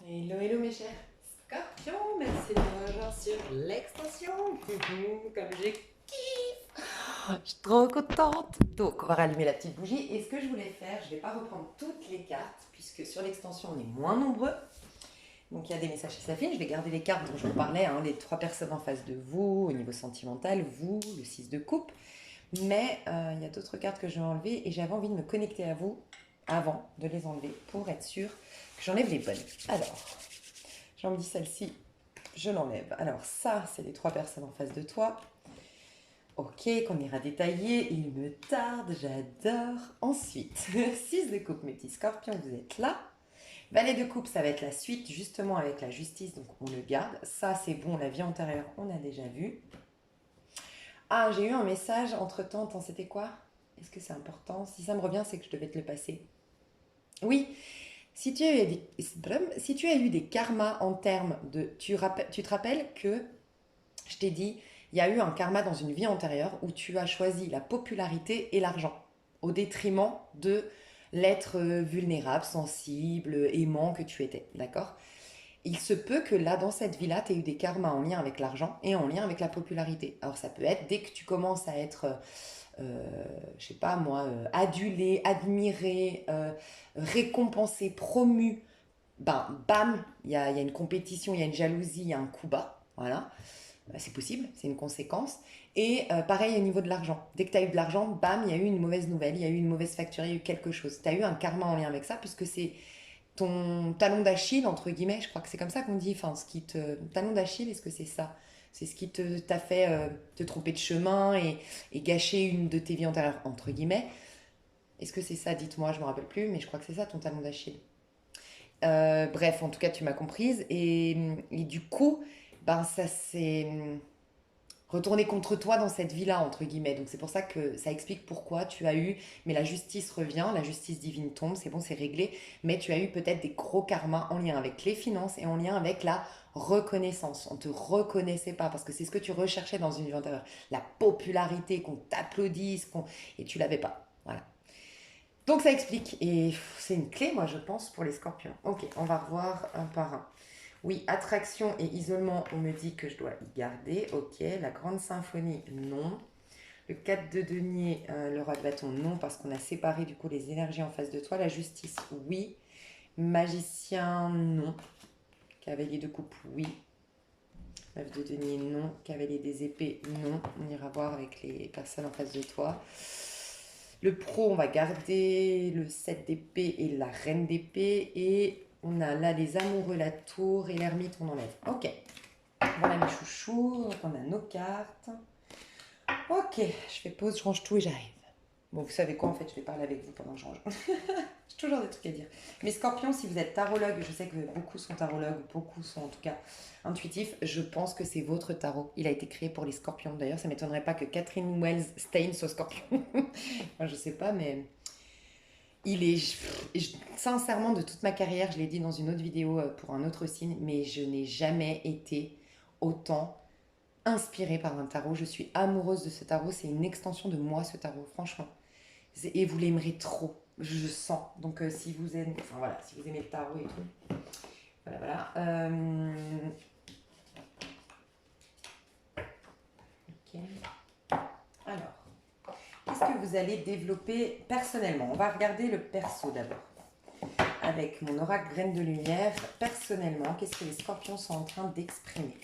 Hello, hello mes chers scorpions, merci de me rejoindre sur l'extension. Comme je kiffe, je suis trop contente. Donc, on va rallumer la petite bougie. Et ce que je voulais faire, je ne vais pas reprendre toutes les cartes, puisque sur l'extension, on est moins nombreux. Donc, il y a des messages qui s'affichent. Je vais garder les cartes dont je vous parlais, hein, les trois personnes en face de vous, au niveau sentimental, vous, le 6 de coupe. Mais il y a d'autres cartes que je vais enlever et j'avais envie de me connecter à vous avant de les enlever pour être sûr que j'enlève les bonnes. Alors, j'en me dis celle-ci, je l'enlève. Alors ça, c'est les trois personnes en face de toi. Ok, qu'on ira détailler. Il me tarde, j'adore. Ensuite, 6 de coupe, mes petits scorpions, vous êtes là. Valet de coupe, ça va être la suite justement avec la justice, donc on le garde. Ça, c'est bon, la vie antérieure, on a déjà vu. Ah, j'ai eu un message entre-temps, attends, c'était quoi? Est-ce que c'est important? Si ça me revient, c'est que je devais te le passer. Oui, si tu as eu des karmas en termes de... Tu te rappelles que je t'ai dit, il y a eu un karma dans une vie antérieure où tu as choisi la popularité et l'argent au détriment de l'être vulnérable, sensible, aimant que tu étais, d'accord? Il se peut que là, dans cette vie-là, tu aies eu des karmas en lien avec l'argent et en lien avec la popularité. Alors ça peut être dès que tu commences à être je sais pas moi, adulé, admiré, récompensé, promu, ben bam, il y a une compétition, il y a une jalousie, il y a un coup bas, voilà. C'est possible, c'est une conséquence. Et pareil au niveau de l'argent. Dès que tu as eu de l'argent, bam, il y a eu une mauvaise nouvelle, il y a eu une mauvaise facture, il y a eu quelque chose. Tu as eu un karma en lien avec ça, puisque c'est ton talon d'Achille, entre guillemets, je crois que c'est comme ça qu'on dit, enfin, ce qui te... Talon d'Achille, est-ce que c'est ça? C'est ce qui t'a fait te tromper de chemin et gâcher une de tes vies antérieures, entre guillemets. Est-ce que c'est ça? Dites-moi, je me rappelle plus, mais je crois que c'est ça ton talon d'Achille. Bref, en tout cas, tu m'as comprise. Et du coup, ben, ça s'est retourné contre toi dans cette vie-là, entre guillemets. Donc c'est pour ça que ça explique pourquoi tu as eu, mais la justice revient, la justice divine tombe, c'est bon, c'est réglé, mais tu as eu peut-être des gros karmas en lien avec les finances et en lien avec la reconnaissance. On te reconnaissait pas parce que c'est ce que tu recherchais dans une vie antérieure. La popularité, qu'on t'applaudisse, et tu l'avais pas. Voilà. Donc ça explique. Et c'est une clé, moi, je pense, pour les scorpions. Ok, on va revoir un par un. Oui, attraction et isolement, on me dit que je dois y garder. Ok, la grande symphonie, non. Le 4 de denier, le roi de bâton, non, parce qu'on a séparé du coup les énergies en face de toi. La justice, oui. Magicien, non. Cavalier de coupe, oui. 9 de denier, non. Cavalier des épées, non. On ira voir avec les personnes en face de toi. Le pro, on va garder le 7 d'épée et la reine d'épée. Et on a là les amoureux, la tour et l'ermite, on enlève. Ok. Voilà mes chouchous. Donc on a nos cartes. Ok, je fais pause, je range tout et j'arrive. Bon, vous savez quoi, en fait, je vais parler avec vous pendant que je range. J'ai toujours des trucs à dire. Mais scorpions, si vous êtes tarologue, je sais que beaucoup sont tarologues, beaucoup sont en tout cas intuitifs, je pense que c'est votre tarot. Il a été créé pour les scorpions. D'ailleurs, ça ne m'étonnerait pas que Catherine Wells Stein soit scorpion. Moi, je sais pas, mais il est... Sincèrement, de toute ma carrière, je l'ai dit dans une autre vidéo pour un autre signe, mais je n'ai jamais été autant inspirée par un tarot. Je suis amoureuse de ce tarot. C'est une extension de moi, ce tarot, franchement. Et vous l'aimerez trop, je sens. Donc si vous aimez, enfin voilà, si vous aimez le tarot et tout, voilà, voilà. Ok. Alors, qu'est-ce que vous allez développer personnellement? On va regarder le perso d'abord. Avec mon oracle graine de lumière, personnellement, qu'est-ce que les scorpions sont en train d'exprimer?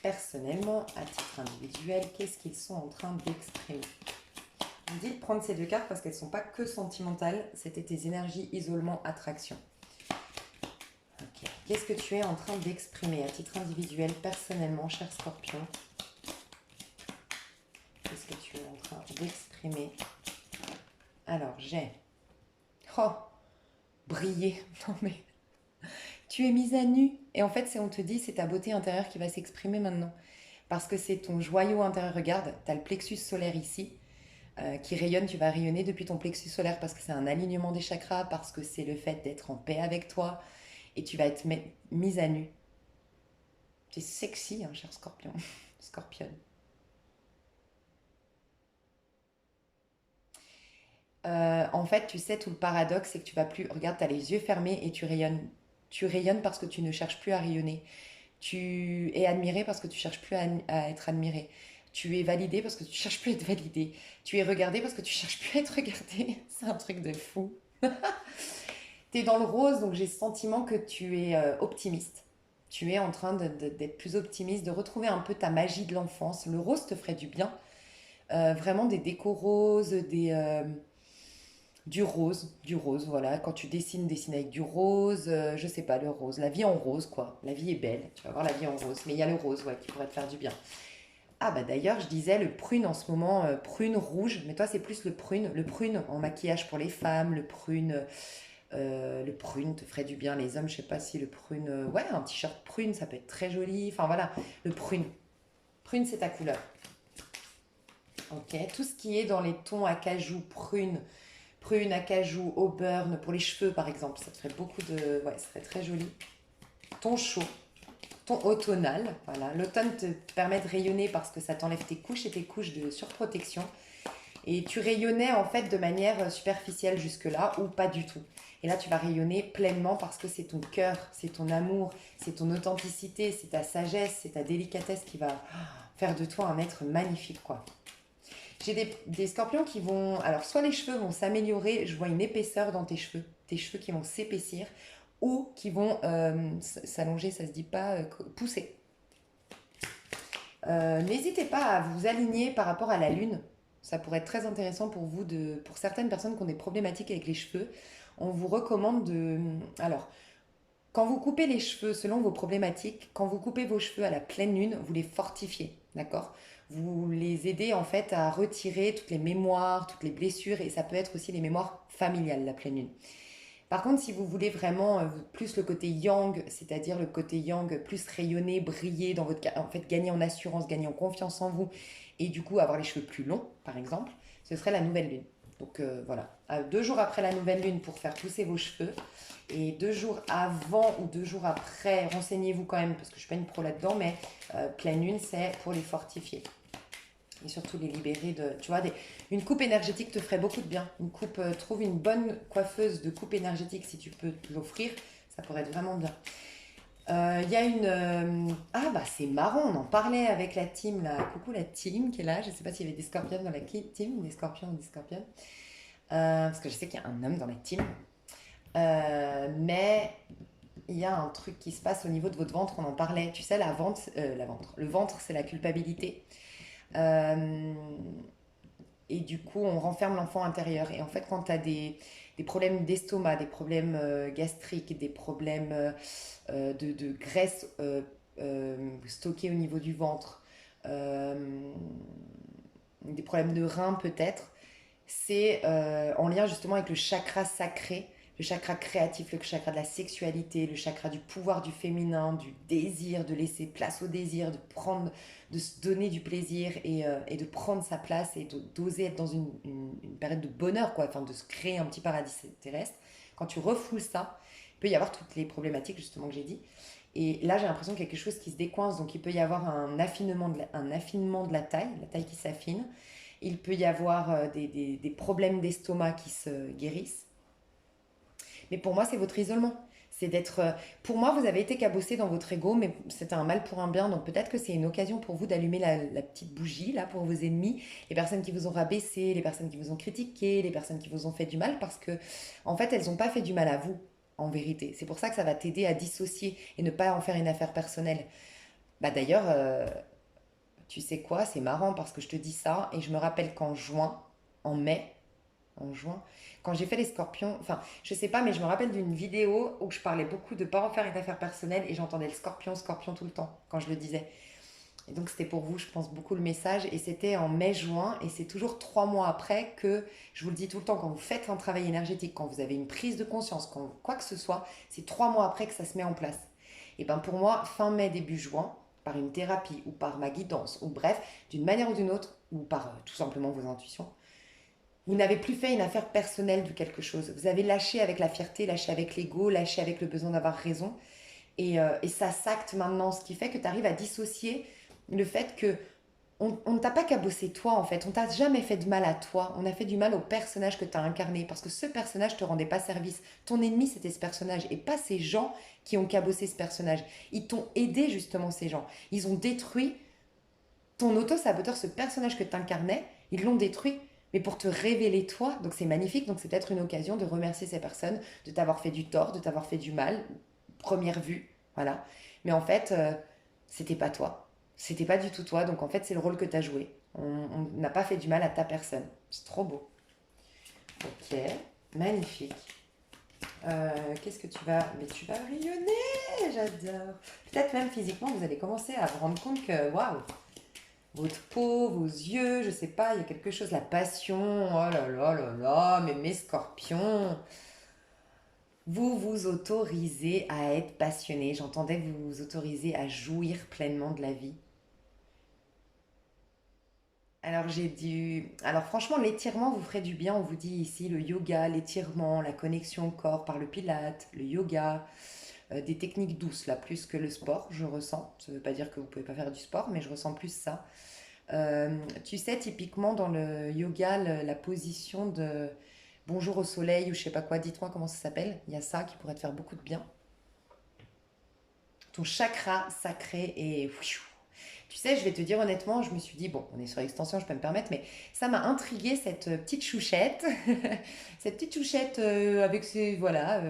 Personnellement, à titre individuel, qu'est-ce qu'ils sont en train d'exprimer? Je vous dis de prendre ces deux cartes parce qu'elles ne sont pas que sentimentales. C'était tes énergies isolement, attraction. Ok. Qu'est-ce que tu es en train d'exprimer à titre individuel, personnellement, cher scorpion? Qu'est-ce que tu es en train d'exprimer? Alors, j'ai... Oh, briller. Non mais... Tu es mise à nu. Et en fait, on te dit, c'est ta beauté intérieure qui va s'exprimer maintenant. Parce que c'est ton joyau intérieur. Regarde, tu as le plexus solaire ici qui rayonne. Tu vas rayonner depuis ton plexus solaire parce que c'est un alignement des chakras, parce que c'est le fait d'être en paix avec toi. Et tu vas être mise à nu. Tu es sexy, hein, cher scorpion. Scorpionne. En fait, tu sais, tout le paradoxe, c'est que tu vas plus. Regarde, tu as les yeux fermés et tu rayonnes Tu rayonnes parce que tu ne cherches plus à rayonner. Tu es admiré parce que tu cherches plus à être admiré. Tu es validé parce que tu cherches plus à être validé. Tu es regardé parce que tu cherches plus à être regardé. C'est un truc de fou. Tu es dans le rose, donc j'ai le sentiment que tu es optimiste. Tu es en train d'être plus optimiste, de retrouver un peu ta magie de l'enfance. Le rose te ferait du bien. Vraiment des décos roses, du rose, voilà. Quand tu dessines, dessine avec du rose, je sais pas, le rose. La vie en rose, quoi. La vie est belle, tu vas voir la vie en rose. Mais il y a le rose, ouais, qui pourrait te faire du bien. Ah bah d'ailleurs, je disais le prune en ce moment, prune rouge, mais toi c'est plus le prune en maquillage pour les femmes, le prune te ferait du bien, les hommes, je sais pas si le prune, ouais, un t-shirt prune, ça peut être très joli, enfin voilà, le prune c'est ta couleur, ok, tout ce qui est dans les tons acajou, prune, acajou, auburn, pour les cheveux par exemple, ça te ferait beaucoup de, ouais, ça serait très joli, ton chaud, ton automnal, voilà. L'automne te permet de rayonner parce que ça t'enlève tes couches et tes couches de surprotection. Et tu rayonnais en fait de manière superficielle jusque-là ou pas du tout. Et là, tu vas rayonner pleinement parce que c'est ton cœur, c'est ton amour, c'est ton authenticité, c'est ta sagesse, c'est ta délicatesse qui va faire de toi un être magnifique, quoi. J'ai des scorpions qui vont... Alors, soit les cheveux vont s'améliorer, je vois une épaisseur dans tes cheveux qui vont s'épaissir, ou qui vont s'allonger, ça se dit pas, pousser. N'hésitez pas à vous aligner par rapport à la lune. Ça pourrait être très intéressant pour vous, pour certaines personnes qui ont des problématiques avec les cheveux. On vous recommande de... Alors, quand vous coupez les cheveux selon vos problématiques, quand vous coupez vos cheveux à la pleine lune, vous les fortifiez, d'accord? Vous les aidez en fait à retirer toutes les mémoires, toutes les blessures, et ça peut être aussi les mémoires familiales, la pleine lune. Par contre, si vous voulez vraiment plus le côté yang, c'est-à-dire le côté yang plus rayonner, briller dans votre en fait gagner en assurance, gagner en confiance en vous et du coup avoir les cheveux plus longs, par exemple, ce serait la nouvelle lune. Donc voilà, 2 jours après la nouvelle lune pour faire pousser vos cheveux et 2 jours avant ou 2 jours après, renseignez-vous quand même parce que je ne suis pas une pro là-dedans, mais pleine lune c'est pour les fortifier et surtout les libérer de, tu vois, une coupe énergétique te ferait beaucoup de bien. Une coupe, trouve une bonne coiffeuse de coupe énergétique si tu peux te l'offrir, ça pourrait être vraiment bien. Il y a une, ah bah c'est marrant, on en parlait avec la team là, coucou la team qui est là, je sais pas s'il y avait des scorpions dans la team, des scorpions ou des scorpions, parce que je sais qu'il y a un homme dans la team. Mais il y a un truc qui se passe au niveau de votre ventre, on en parlait, tu sais, le ventre c'est la culpabilité. Euh, et du coup, on renferme l'enfant intérieur. Et en fait, quand tu as des problèmes d'estomac, des problèmes gastriques, des problèmes de graisse stockée au niveau du ventre, des problèmes de reins peut-être, c'est en lien justement avec le chakra sacré, le chakra créatif, le chakra de la sexualité, le chakra du pouvoir du féminin, du désir, de laisser place au désir, de se donner du plaisir et de prendre sa place et d'oser être dans une période de bonheur, quoi, enfin de se créer un petit paradis terrestre. Quand tu refoules ça, il peut y avoir toutes les problématiques justement que j'ai dit. Et là, j'ai l'impression qu'il y a quelque chose qui se décoince, donc il peut y avoir un affinement de la taille qui s'affine. Il peut y avoir des problèmes d'estomac qui se guérissent. Mais pour moi, c'est votre isolement. C'est d'être. Pour moi, vous avez été cabossé dans votre ego, mais c'était un mal pour un bien. Donc peut-être que c'est une occasion pour vous d'allumer la petite bougie là pour vos ennemis, les personnes qui vous ont rabaissé, les personnes qui vous ont critiqué, les personnes qui vous ont fait du mal, parce que en fait, elles n'ont pas fait du mal à vous. En vérité, c'est pour ça que ça va t'aider à dissocier et ne pas en faire une affaire personnelle. Bah d'ailleurs, tu sais quoi, c'est marrant parce que je te dis ça et je me rappelle qu'en juin, en mai, en juin, quand j'ai fait les scorpions, enfin, je sais pas, mais je me rappelle d'une vidéo où je parlais beaucoup de pas en faire une affaire personnelle et j'entendais le scorpion, scorpion tout le temps quand je le disais. Et donc c'était pour vous, je pense, beaucoup le message et c'était en mai-juin et c'est toujours 3 mois après que, je vous le dis tout le temps, quand vous faites un travail énergétique, quand vous avez une prise de conscience, quand quoi que ce soit, c'est 3 mois après que ça se met en place. Et ben pour moi, fin mai, début juin, par une thérapie ou par ma guidance, ou bref, d'une manière ou d'une autre, ou par tout simplement vos intuitions, vous n'avez plus fait une affaire personnelle de quelque chose. Vous avez lâché avec la fierté, lâché avec l'ego, lâché avec le besoin d'avoir raison. Et ça s'acte maintenant, ce qui fait que tu arrives à dissocier le fait que on ne t'a pas cabossé toi en fait, on t'a jamais fait de mal à toi, on a fait du mal au personnage que tu as incarné parce que ce personnage te rendait pas service. Ton ennemi c'était ce personnage et pas ces gens qui ont cabossé ce personnage. Ils t'ont aidé justement ces gens. Ils ont détruit ton auto-saboteur, ce personnage que tu incarnais, ils l'ont détruit. Mais pour te révéler toi, donc c'est magnifique, donc c'est peut-être une occasion de remercier ces personnes, de t'avoir fait du tort, de t'avoir fait du mal, première vue, voilà. Mais en fait, c'était pas toi. C'était pas du tout toi, donc en fait, c'est le rôle que tu as joué. On n'a pas fait du mal à ta personne. C'est trop beau. Ok, magnifique. Qu'est-ce que tu vas... Mais tu vas rayonner, j'adore. Peut-être même physiquement, vous allez commencer à vous rendre compte que, waouh, votre peau, vos yeux, je sais pas, il y a quelque chose, la passion, oh là là là là, mais mes scorpions, vous vous autorisez à être passionné, j'entendais que vous vous autorisez à jouir pleinement de la vie. Alors j'ai dû... Alors franchement, l'étirement vous ferait du bien, on vous dit ici, le yoga, l'étirement, la connexion au corps par le pilate, le yoga, des techniques douces là, plus que le sport, je ressens. Ça ne veut pas dire que vous pouvez pas faire du sport, mais je ressens plus ça. Tu sais, typiquement dans le yoga, la position de bonjour au soleil ou je sais pas quoi, dites-moi comment ça s'appelle. Il y a ça qui pourrait te faire beaucoup de bien. Ton chakra sacré et tu sais, je vais te dire honnêtement, je me suis dit, bon, on est sur l'extension, je peux me permettre, mais ça m'a intrigué cette petite chouchette, cette petite chouchette avec ses, voilà,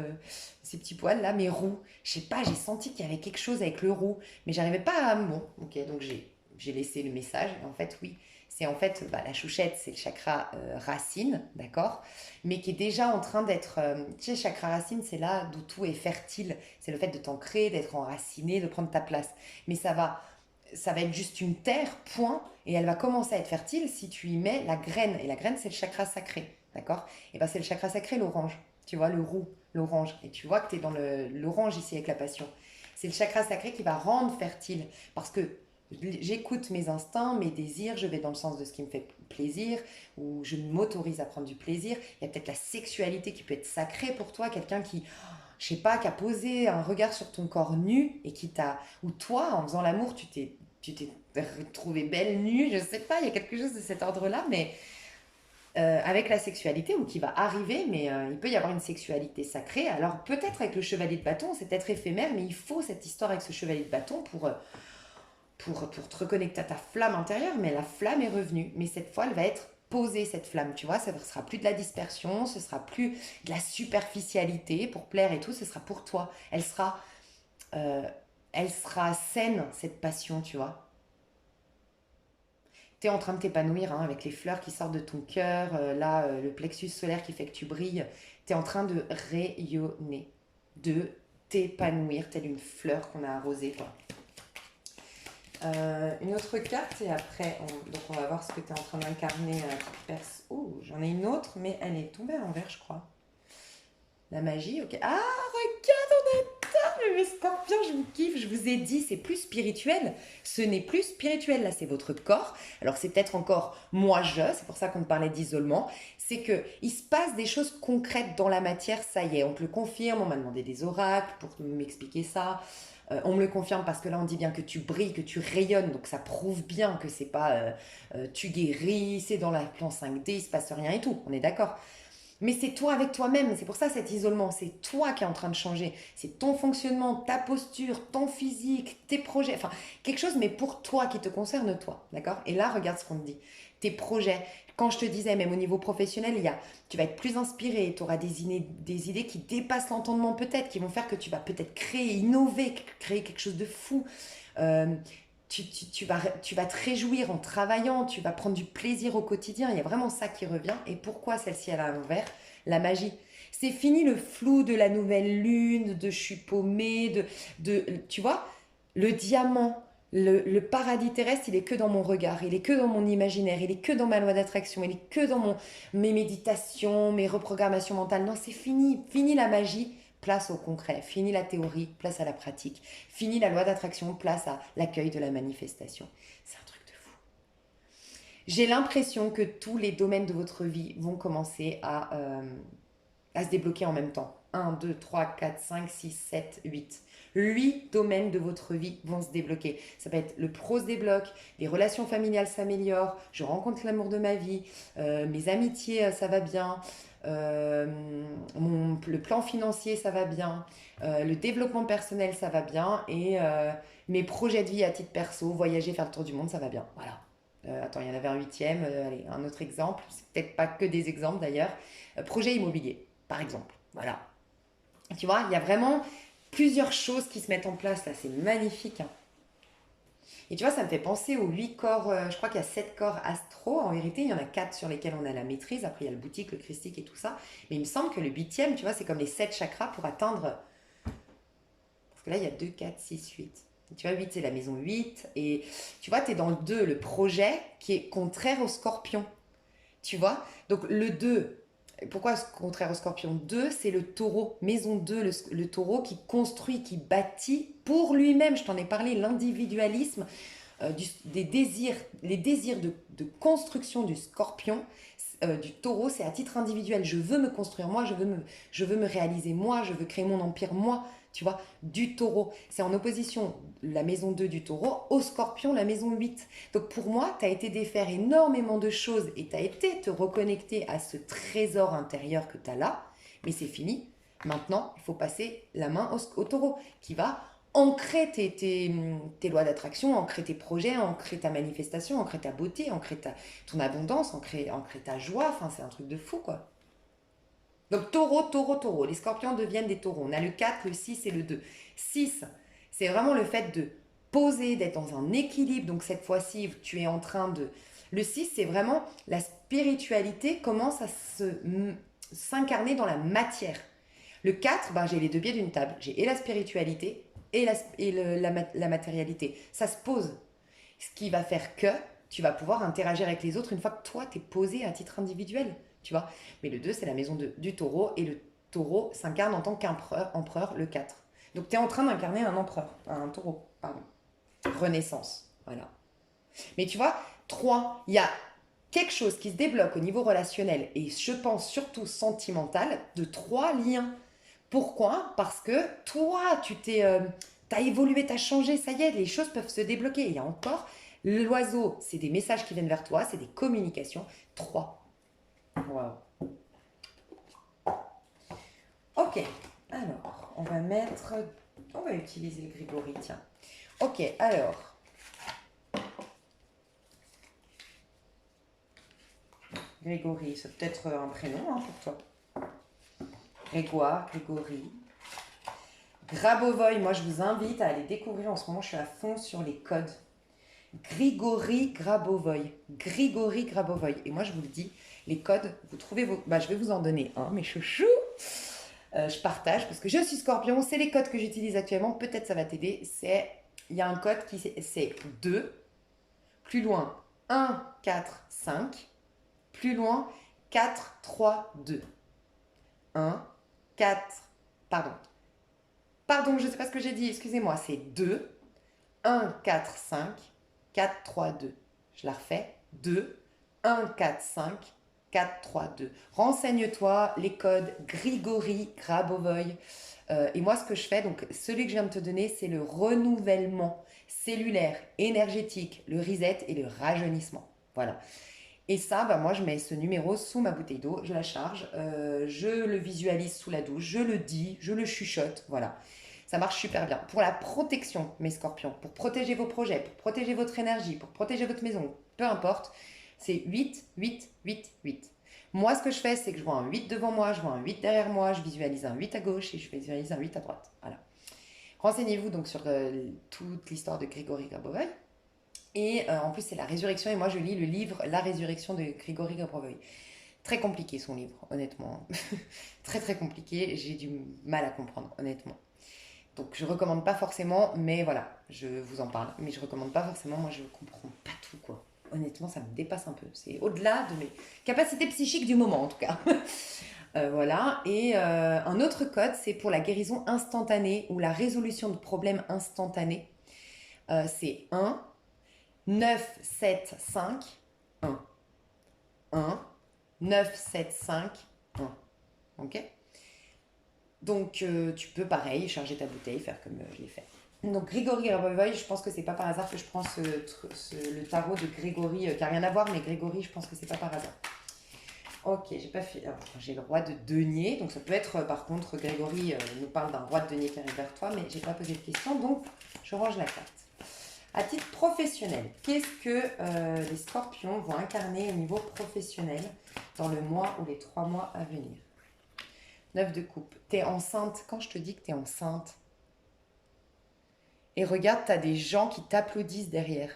ces petits poils là, mes roux. Je sais pas, j'ai senti qu'il y avait quelque chose avec le roux, mais j'arrivais pas à. Bon, ok, donc j'ai laissé le message, et en fait, oui. C'est en fait la chouchette, c'est le chakra racine, d'accord? Mais qui est déjà en train d'être. Tu sais, chakra racine, c'est là d'où tout est fertile. C'est le fait de t'ancrer, d'être enraciné, de prendre ta place. Mais ça va être juste une terre, point, et elle va commencer à être fertile si tu y mets la graine. Et la graine, c'est le chakra sacré, d'accord? Et bien, c'est le chakra sacré, l'orange. Tu vois, le roux, l'orange. Et tu vois que tu es dans l'orange ici avec la passion. C'est le chakra sacré qui va rendre fertile. Parce que j'écoute mes instincts, mes désirs, je vais dans le sens de ce qui me fait plaisir, ou je m'autorise à prendre du plaisir. Il y a peut-être la sexualité qui peut être sacrée pour toi, quelqu'un qui, je sais pas, qui a posé un regard sur ton corps nu et qui t'a, ou toi, en faisant l'amour, tu t'es trouvée belle nue, je sais pas, il y a quelque chose de cet ordre-là, mais avec la sexualité, ou qui va arriver, mais il peut y avoir une sexualité sacrée. Alors peut-être avec le chevalier de bâton, c'est peut-être éphémère, mais il faut cette histoire avec ce chevalier de bâton pour te reconnecter à ta flamme intérieure, mais la flamme est revenue. Mais cette fois, elle va être posée, cette flamme, tu vois, ça ne sera plus de la dispersion, ce sera plus de la superficialité pour plaire et tout, ce sera pour toi. Euh, elle sera saine, cette passion, tu vois. Tu es en train de t'épanouir hein, avec les fleurs qui sortent de ton cœur, là, le plexus solaire qui fait que tu brilles. Tu es en train de rayonner, de t'épanouir, telle une fleur qu'on a arrosée, quoi. Une autre carte et après, donc on va voir ce que tu es en train d'incarner. Oh, j'en ai une autre, mais elle est tombée à l'envers, je crois. La magie, ok. Ah, regarde, on a mais mes scorpions, je vous kiffe, je vous ai dit, c'est plus spirituel. Ce n'est plus spirituel, là, c'est votre corps. Alors, c'est peut-être encore moi-je, c'est pour ça qu'on parlait d'isolement. C'est que il se passe des choses concrètes dans la matière, ça y est, on te le confirme, on m'a demandé des oracles pour m'expliquer ça. On me le confirme parce que là, on dit bien que tu brilles, que tu rayonnes, donc ça prouve bien que c'est pas tu guéris, c'est dans la plan 5D, il se passe rien et tout, on est d'accord. Mais c'est toi avec toi-même, c'est pour ça cet isolement, c'est toi qui es en train de changer. C'est ton fonctionnement, ta posture, ton physique, tes projets, enfin quelque chose mais pour toi, qui te concerne toi, d'accord? Et là, regarde ce qu'on te dit. Tes projets, quand je te disais, même au niveau professionnel, tu vas être plus inspiré, tu auras des idées qui dépassent l'entendement peut-être, qui vont faire que tu vas peut-être créer, innover, créer quelque chose de fou. Euh, tu vas te réjouir en travaillant, tu vas prendre du plaisir au quotidien. Il y a vraiment ça qui revient. Et pourquoi celle-ci à l'envers? La magie. C'est fini le flou de la nouvelle lune, de je suis paumée, tu vois, le diamant, le paradis terrestre, il est que dans mon regard, il est que dans mon imaginaire, il est que dans ma loi d'attraction, il est que dans mes méditations, mes reprogrammations mentales. Non, c'est fini. Fini la magie, place au concret. Fini la théorie, place à la pratique. Fini la loi d'attraction, place à l'accueil de la manifestation. C'est un truc de fou. J'ai l'impression que tous les domaines de votre vie vont commencer à se débloquer en même temps. 1, 2, 3, 4, 5, 6, 7, 8. 8 domaines de votre vie vont se débloquer. Ça peut être le pro se débloque, les relations familiales s'améliorent, je rencontre l'amour de ma vie, mes amitiés, ça va bien, le plan financier, ça va bien, le développement personnel, ça va bien, et mes projets de vie à titre perso, voyager, faire le tour du monde, ça va bien. Voilà. Attends, il y en avait un huitième. Allez, un autre exemple. C'est peut-être pas que des exemples d'ailleurs. Projet immobilier, par exemple. Voilà. Tu vois, il y a vraiment plusieurs choses qui se mettent en place là. C'est magnifique, hein. Et tu vois, ça me fait penser aux 8 corps. Je crois qu'il y a 7 corps astro. En vérité, il y en a 4 sur lesquels on a la maîtrise. Après, il y a le bouddhique, le christique et tout ça. Mais il me semble que le huitième, tu vois, c'est comme les 7 chakras pour atteindre. Parce que là, il y a 2, 4, 6, 8. Tu vois, 8, c'est la maison 8. Et tu vois, tu es dans le 2, le projet, qui est contraire au scorpion. Tu vois? Donc le 2, pourquoi contraire au scorpion? 2, c'est le taureau. Maison 2, le taureau qui construit, qui bâtit pour lui-même. Je t'en ai parlé, l'individualisme, des désirs, les désirs de construction du scorpion, du taureau, c'est à titre individuel. Je veux me construire moi, je veux me réaliser moi, je veux créer mon empire moi. Tu vois, du taureau. C'est en opposition la maison 2 du taureau au scorpion, la maison 8. Donc pour moi, tu as été défaire énormément de choses et tu as été te reconnecter à ce trésor intérieur que tu as là. Mais c'est fini. Maintenant, il faut passer la main au taureau qui va ancrer tes lois d'attraction, ancrer tes projets, ancrer ta manifestation, ancrer ta beauté, ancrer ton abondance, ancrer ta joie. Enfin, c'est un truc de fou, quoi. Donc taureau, taureau, taureau. Les scorpions deviennent des taureaux. On a le 4, le 6 et le 2. 6, c'est vraiment le fait de poser, d'être dans un équilibre. Donc cette fois-ci, tu es en train de... Le 6, c'est vraiment la spiritualité commence à s'incarner dans la matière. Le 4, ben, j'ai les deux pieds d'une table. J'ai et la spiritualité et la matérialité. Ça se pose. Ce qui va faire que tu vas pouvoir interagir avec les autres une fois que toi, tu es posé à titre individuel. Tu vois. Mais le 2, c'est la maison du taureau. Et le taureau s'incarne en tant qu'empereur, le 4. Donc tu es en train d'incarner un empereur. Un taureau, pardon. Renaissance. Voilà. Mais tu vois, 3, il y a quelque chose qui se débloque au niveau relationnel et je pense surtout sentimental de 3 liens. Pourquoi? Parce que toi, t'as évolué, t'as changé, ça y est, les choses peuvent se débloquer. Il y a encore l'oiseau, c'est des messages qui viennent vers toi, c'est des communications. 3. Wow. Ok, alors, on va utiliser le Grigori, tiens. Ok, alors, Grégory, c'est peut-être un prénom hein, pour toi. Grégoire, Grégory. Grabovoy, moi je vous invite à aller découvrir, en ce moment je suis à fond sur les codes. Grigory Grabovoy. Grigory Grabovoy. Et moi je vous le dis, les codes, vous trouvez vos... Bah, je vais vous en donner un, mes chouchous. Je partage parce que je suis scorpion, c'est les codes que j'utilise actuellement, peut-être ça va t'aider. Il y a un code qui c'est 2, plus loin 1, 4, 5, plus loin 4, 3, 2. 1, 4, pardon. Pardon, je ne sais pas ce que j'ai dit, excusez-moi, c'est 2, 1, 4, 5, 4, 3, 2. Je la refais. 2, 1, 4, 5, 4, 3, 2. Renseigne-toi, les codes Grigori Grabovoy. Et moi, ce que je fais, donc celui que je viens de te donner, c'est le renouvellement cellulaire, énergétique, le reset et le rajeunissement. Voilà. Et ça, bah, moi, je mets ce numéro sous ma bouteille d'eau, je la charge, je le visualise sous la douche, je le dis, je le chuchote, voilà. Ça marche super bien. Pour la protection, mes scorpions, pour protéger vos projets, pour protéger votre énergie, pour protéger votre maison, peu importe, c'est 8, 8, 8, 8. Moi, ce que je fais, c'est que je vois un 8 devant moi, je vois un 8 derrière moi, je visualise un 8 à gauche et je visualise un 8 à droite. Voilà. Renseignez-vous donc sur toute l'histoire de Grégory Grabovoy. Et en plus, c'est la résurrection. Et moi, je lis le livre La résurrection de Grégory Grabovoy. Très compliqué son livre, honnêtement. Très très compliqué. J'ai du mal à comprendre, honnêtement. Donc je recommande pas forcément, mais voilà, je vous en parle. Mais je recommande pas forcément, moi je comprends pas tout quoi. Honnêtement, ça me dépasse un peu. C'est au-delà de mes capacités psychiques du moment en tout cas. Voilà. Et un autre code, c'est pour la guérison instantanée ou la résolution de problèmes instantanés. C'est 1, 9, 7, 5, 1. 1, 9, 7, 5, 1. Ok? Donc, tu peux, pareil, charger ta bouteille, faire comme je l'ai fait. Donc, Grégory Rabovoy, je pense que c'est pas par hasard que je prends le tarot de Grégory, qui n'a rien à voir, mais Grégory, je pense que c'est pas par hasard. Ok, j'ai pas fait. Alors, j'ai le roi de denier, donc ça peut être, par contre, Grégory nous parle d'un roi de denier qui arrive vers toi, mais j'ai pas posé de question, donc je range la carte. À titre professionnel, qu'est-ce que les scorpions vont incarner au niveau professionnel dans le mois ou les 3 mois à venir? 9 de coupe. T'es enceinte. Quand je te dis que t'es enceinte, et regarde, t'as des gens qui t'applaudissent derrière.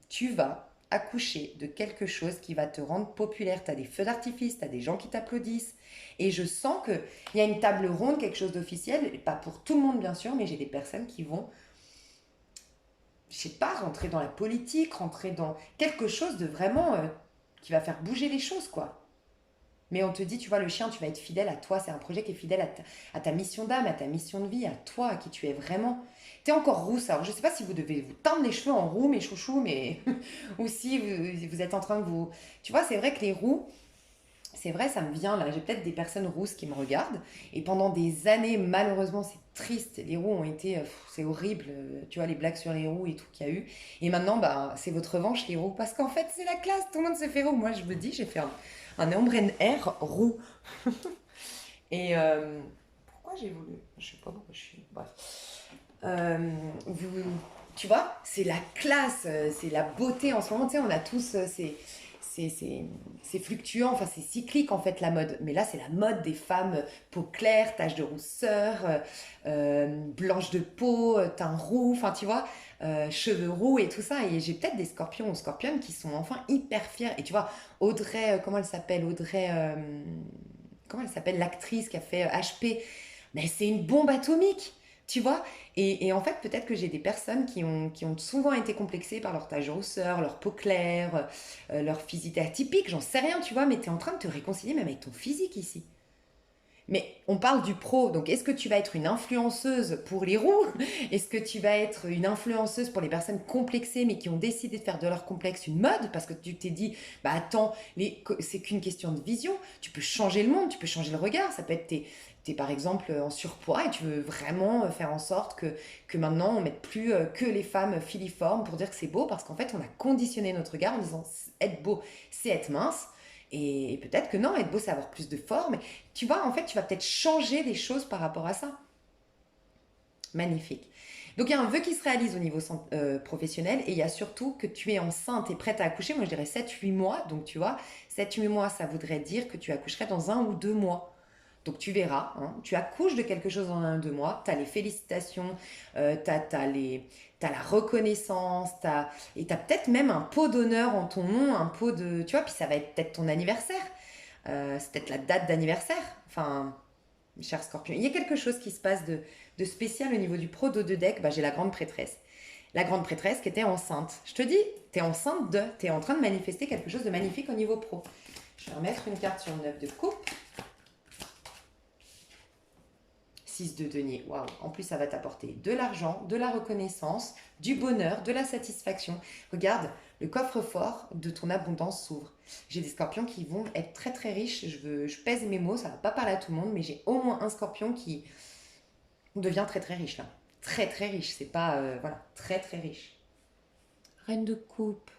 Tu vas accoucher de quelque chose qui va te rendre populaire. T'as des feux d'artifice, t'as des gens qui t'applaudissent. Et je sens qu'il y a une table ronde, quelque chose d'officiel. Pas pour tout le monde, bien sûr, mais j'ai des personnes qui vont, je sais pas, rentrer dans la politique, rentrer dans quelque chose de vraiment qui va faire bouger les choses, quoi. Mais on te dit, tu vois, le chien, tu vas être fidèle à toi. C'est un projet qui est fidèle à ta mission d'âme, à ta mission de vie, à toi, à qui tu es vraiment. Tu es encore rousse. Alors, je ne sais pas si vous devez vous teindre les cheveux en roux, mes chouchous, mais. Ou si vous êtes en train de vous. Tu vois, c'est vrai que les roux, c'est vrai, ça me vient là. J'ai peut-être des personnes rousses qui me regardent. Et pendant des années, malheureusement, c'est triste. Les roux ont été. C'est horrible. Tu vois, les blagues sur les roux et tout qu'il y a eu. Et maintenant, bah, c'est votre revanche, les roux. Parce qu'en fait, c'est la classe. Tout le monde se fait roux. Moi, je me dis, j'ai fait un ombre R roux. Et pourquoi j'ai voulu. Je sais pas pourquoi je suis. Bref. Vous, tu vois, c'est la classe, c'est la beauté en ce moment. Tu sais, on a tous c'est fluctuant, enfin c'est cyclique en fait la mode. Mais là, c'est la mode des femmes peau claire, taches de rousseur, blanche de peau, teint roux, enfin tu vois, cheveux roux et tout ça. Et j'ai peut-être des scorpions ou scorpionnes qui sont enfin hyper fiers. Et tu vois, Audrey, comment elle s'appelle Audrey, comment elle s'appelle l'actrice qui a fait HP? Mais c'est une bombe atomique, tu vois. Et en fait, peut-être que j'ai des personnes qui ont souvent été complexées par leur tache de rousseur, leur peau claire, leur physique atypique, j'en sais rien, tu vois, mais tu es en train de te réconcilier même avec ton physique ici. Mais on parle du pro, donc est-ce que tu vas être une influenceuse pour les roux? Est-ce que tu vas être une influenceuse pour les personnes complexées mais qui ont décidé de faire de leur complexe une mode? Parce que tu t'es dit, bah attends, c'est qu'une question de vision, tu peux changer le monde, tu peux changer le regard, ça peut être t'es par exemple en surpoids et tu veux vraiment faire en sorte que maintenant on ne mette plus que les femmes filiformes pour dire que c'est beau parce qu'en fait on a conditionné notre regard en disant être beau c'est être mince et peut-être que non, être beau c'est avoir plus de forme. Tu vois, en fait, tu vas peut-être changer des choses par rapport à ça. Magnifique. Donc il y a un vœu qui se réalise au niveau professionnel et il y a surtout que tu es enceinte et prête à accoucher. Moi je dirais 7-8 mois. Donc tu vois, 7-8 mois ça voudrait dire que tu accoucherais dans 1 ou 2 mois. Donc tu verras, hein, tu accouches de quelque chose en 1 ou 2 mois, tu as les félicitations, t'as la reconnaissance, et tu as peut-être même un pot d'honneur en ton nom, un pot de... Tu vois, puis ça va être peut-être ton anniversaire, c'est peut-être la date d'anniversaire. Enfin, cher Scorpion, il y a quelque chose qui se passe de spécial au niveau du pro dos de deck. Bah, j'ai la grande prêtresse. La grande prêtresse qui était enceinte. Je te dis, tu es enceinte tu es en train de manifester quelque chose de magnifique au niveau pro. Je vais remettre une carte sur le 9 de coupe. 6 de denier, waouh. En plus, ça va t'apporter de l'argent, de la reconnaissance, du bonheur, de la satisfaction. Regarde, le coffre-fort de ton abondance s'ouvre. J'ai des scorpions qui vont être très très riches. Je pèse mes mots, ça va pas parler à tout le monde, mais j'ai au moins un scorpion qui devient très très riche là. Très très riche, c'est pas. Voilà, très très riche. Reine de coupe.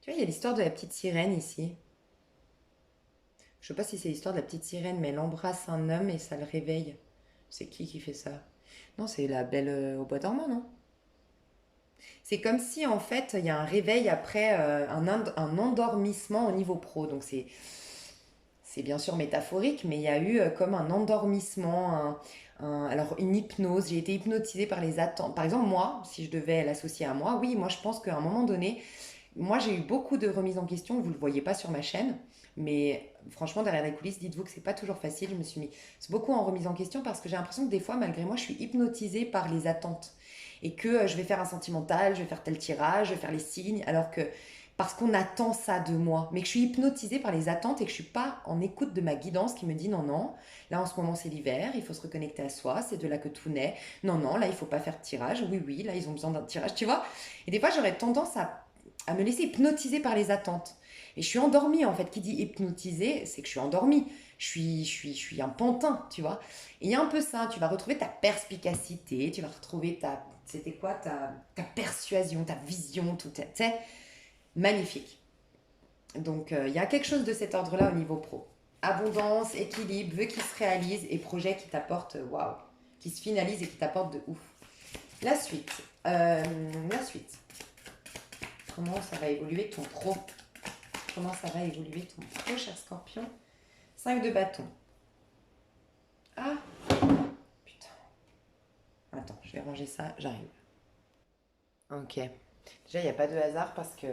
Tu vois, il y a l'histoire de la petite sirène ici. Je sais pas si c'est l'histoire de la petite sirène, mais elle embrasse un homme et ça le réveille. C'est qui fait ça? Non, c'est la belle au bois dormant, non? C'est comme si en fait il y a un réveil après un endormissement au niveau pro. Donc c'est bien sûr métaphorique, mais il y a eu comme un endormissement, alors une hypnose. J'ai été hypnotisée par les attentes. Par exemple, moi, si je devais l'associer à moi, oui, moi je pense qu'à un moment donné, moi j'ai eu beaucoup de remises en question. Vous ne le voyez pas sur ma chaîne, mais franchement, derrière les coulisses, dites-vous que c'est pas toujours facile. Je me suis mis beaucoup en remise en question parce que j'ai l'impression que des fois, malgré moi, je suis hypnotisée par les attentes et que je vais faire un sentimental, je vais faire tel tirage, je vais faire les signes, alors que parce qu'on attend ça de moi, mais que je suis hypnotisée par les attentes et que je suis pas en écoute de ma guidance qui me dit non, non, là en ce moment c'est l'hiver, il faut se reconnecter à soi, c'est de là que tout naît, non, non, là il faut pas faire de tirage, oui, oui, là ils ont besoin d'un tirage, tu vois. Et des fois j'aurais tendance à me laisser hypnotiser par les attentes. Et je suis endormie en fait. Qui dit hypnotisée, c'est que je suis endormie. Je suis un pantin, tu vois. Et il y a un peu ça, tu vas retrouver ta perspicacité, tu vas retrouver c'était quoi, ta persuasion, ta vision, tout, tu sais, magnifique. Donc, il y a quelque chose de cet ordre-là au niveau pro. Abondance, équilibre, vœux qui se réalisent et projets qui t'apportent, waouh, qui se finalisent et qui t'apportent de ouf. La suite. La suite. Comment ça va évoluer ton pro? Comment ça va évoluer ton pro, cher Scorpion? 5 de bâton. Ah, putain. Attends, je vais ranger ça, j'arrive. Ok. Déjà, il n'y a pas de hasard parce que,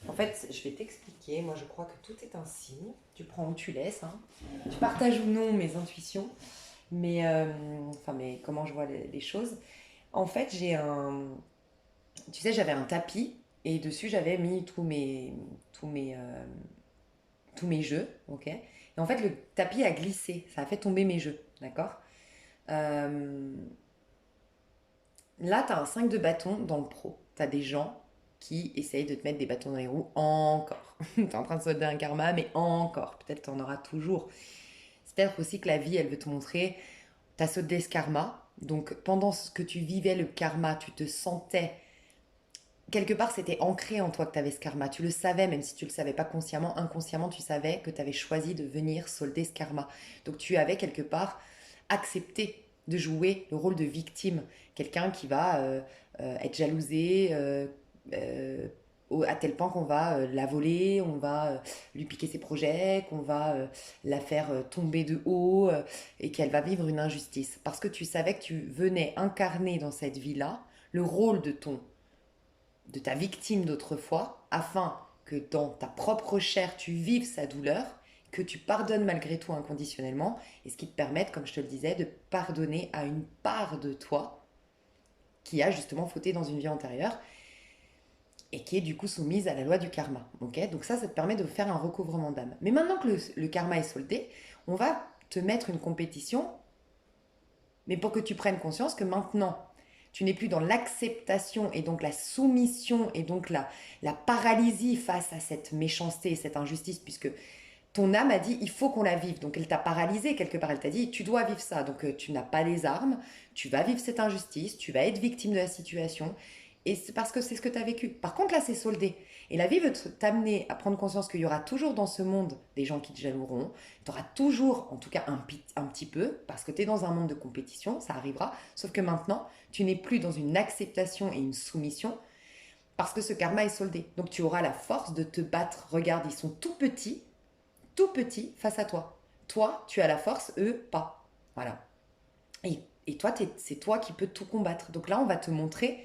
en fait, je vais t'expliquer. Moi, je crois que tout est un signe. Tu prends ou tu laisses, hein. Tu partages ou non mes intuitions, mais, enfin, mais comment je vois les choses. En fait, tu sais, j'avais un tapis et dessus, j'avais mis tous mes jeux, ok. Et en fait, le tapis a glissé. Ça a fait tomber mes jeux, d'accord. Euh, Là, tu as un 5 de bâton dans le pro. Tu as des gens qui essayent de te mettre des bâtons dans les roues encore. Tu es en train de solder un karma, mais encore. Peut-être tu en auras toujours. C'est peut-être aussi que la vie, elle veut te montrer, tu as soldé ce karma. Donc pendant ce que tu vivais le karma, tu te sentais, quelque part c'était ancré en toi que tu avais ce karma. Tu le savais, même si tu ne le savais pas consciemment, inconsciemment, tu savais que tu avais choisi de venir solder ce karma. Donc tu avais quelque part accepté de jouer le rôle de victime, quelqu'un qui va être jalousé à tel point qu'on va la voler, on va lui piquer ses projets, qu'on va la faire tomber de haut et qu'elle va vivre une injustice. Parce que tu savais que tu venais incarner dans cette vie-là le rôle de ta victime d'autrefois, afin que dans ta propre chair, tu vives sa douleur, que tu pardonnes malgré tout inconditionnellement, et ce qui te permette, comme je te le disais, de pardonner à une part de toi qui a justement fauté dans une vie antérieure et qui est du coup soumise à la loi du karma. Okay, donc ça te permet de faire un recouvrement d'âme. Mais maintenant que le karma est soldé, on va te mettre une compétition, mais pour que tu prennes conscience que maintenant, tu n'es plus dans l'acceptation et donc la soumission et donc la paralysie face à cette méchanceté et cette injustice, puisque ton âme a dit il faut qu'on la vive. Donc elle t'a paralysé quelque part, elle t'a dit tu dois vivre ça. Donc tu n'as pas les armes, tu vas vivre cette injustice, tu vas être victime de la situation. Et c'est parce que c'est ce que tu as vécu. Par contre là c'est soldé. Et la vie veut t'amener à prendre conscience qu'il y aura toujours dans ce monde des gens qui te jalouseront. Tu auras toujours, en tout cas un petit peu, parce que tu es dans un monde de compétition, ça arrivera. Sauf que maintenant, tu n'es plus dans une acceptation et une soumission parce que ce karma est soldé. Donc tu auras la force de te battre. Regarde, ils sont tout petits face à toi. Toi, tu as la force, eux, pas. Voilà. Et toi, c'est toi qui peux tout combattre. Donc là, on va te montrer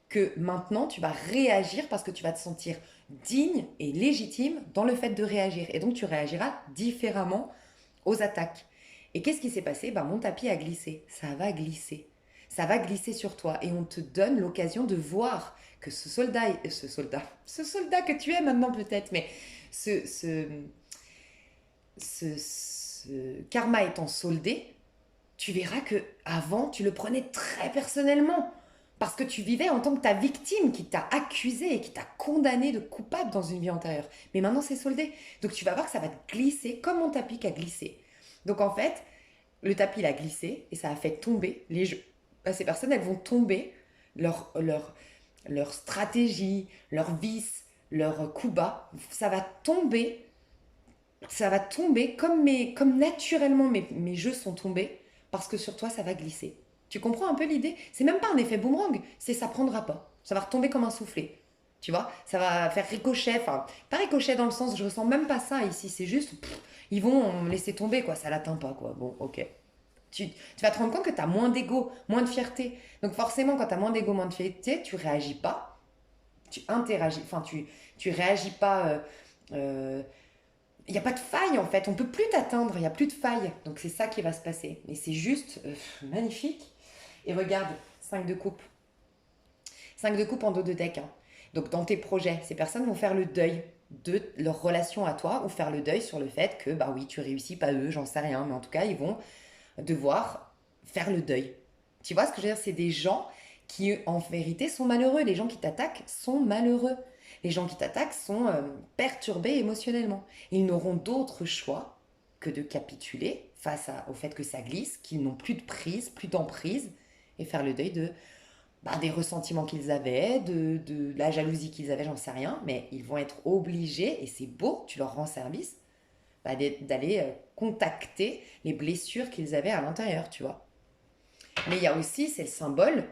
que maintenant, tu vas réagir parce que tu vas te sentir digne et légitime dans le fait de réagir. Et donc, tu réagiras différemment aux attaques. Et qu'est-ce qui s'est passé? Ben, mon tapis a glissé. Ça va glisser. Ça va glisser sur toi. Et on te donne l'occasion de voir que ce soldat que tu es maintenant peut-être, mais ce karma étant soldé, tu verras que avant tu le prenais très personnellement parce que tu vivais en tant que ta victime qui t'a accusé et qui t'a condamné de coupable dans une vie antérieure. Mais maintenant c'est soldé. Donc tu vas voir que ça va te glisser comme mon tapis qui a glissé. Donc en fait, le tapis il a glissé et ça a fait tomber les jeux. Ces personnes, elles vont tomber leur stratégie, leur vice, leur coup bas. Ça va tomber comme naturellement mes jeux sont tombés parce que sur toi ça va glisser. Tu comprends un peu l'idée? C'est même pas un effet boomerang, c'est ça prendra pas. Ça va retomber comme un soufflet. Tu vois? Ça va faire ricochet, enfin, pas ricochet dans le sens, je ressens même pas ça ici, c'est juste, ils vont me laisser tomber quoi, ça l'atteint pas quoi. Bon, ok. Tu vas te rendre compte que tu as moins d'ego, moins de fierté. Donc forcément, quand tu as moins d'ego, moins de fierté, tu réagis pas, tu interagis, enfin, tu réagis pas. Il n'y a pas de faille en fait, on peut plus t'atteindre, il n'y a plus de faille. Donc c'est ça qui va se passer. Et c'est juste magnifique. Et regarde, 5 de coupe. 5 de coupe en dos de deck, hein. Donc dans tes projets, ces personnes vont faire le deuil de leur relation à toi ou faire le deuil sur le fait que, bah oui, tu réussis, pas eux, j'en sais rien. Mais en tout cas, ils vont devoir faire le deuil. Tu vois ce que je veux dire? C'est des gens qui, en vérité, sont malheureux. Les gens qui t'attaquent sont malheureux. Les gens qui t'attaquent sont perturbés émotionnellement. Ils n'auront d'autre choix que de capituler au fait que ça glisse, qu'ils n'ont plus de prise, plus d'emprise, et faire le deuil des ressentiments qu'ils avaient, de la jalousie qu'ils avaient, j'en sais rien, mais ils vont être obligés, et c'est beau, tu leur rends service, d'aller contacter les blessures qu'ils avaient à l'intérieur, tu vois. Mais il y a aussi, c'est le symbole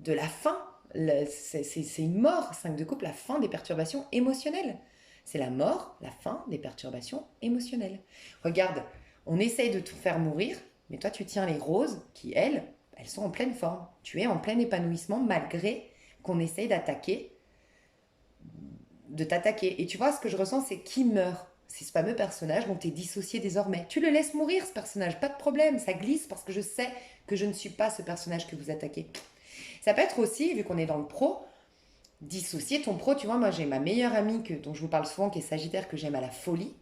de la fin. C'est une mort, 5 de coupe, la fin des perturbations émotionnelles. C'est la mort, la fin des perturbations émotionnelles. Regarde, on essaye de tout faire mourir, mais toi tu tiens les roses qui, elles sont en pleine forme. Tu es en plein épanouissement malgré qu'on essaye de t'attaquer. Et tu vois, ce que je ressens, c'est qui meurt. C'est ce fameux personnage dont tu es dissocié désormais. Tu le laisses mourir, ce personnage, pas de problème, ça glisse parce que je sais que je ne suis pas ce personnage que vous attaquez. Ça peut être aussi, vu qu'on est dans le pro, dissocier ton pro. Tu vois, moi j'ai ma meilleure amie dont je vous parle souvent, qui est Sagittaire, que j'aime à la folie,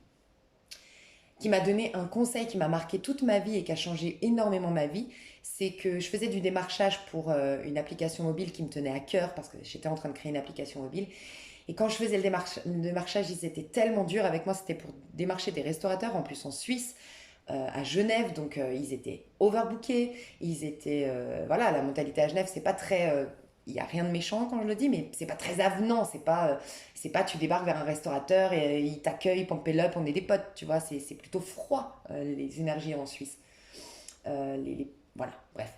qui m'a donné un conseil qui m'a marqué toute ma vie et qui a changé énormément ma vie. C'est que je faisais du démarchage pour une application mobile qui me tenait à cœur parce que j'étais en train de créer une application mobile. Et quand je faisais le démarchage, ils étaient tellement durs avec moi. C'était pour démarcher des restaurateurs, en plus en Suisse, à Genève. Donc ils étaient overbookés. Ils étaient... voilà, la mentalité à Genève, c'est pas très... il n'y a rien de méchant quand je le dis, mais c'est pas très avenant. C'est pas tu débarques vers un restaurateur et il t'accueille, pump it up, on est des potes, tu vois. C'est plutôt froid, les énergies en Suisse. Voilà, bref.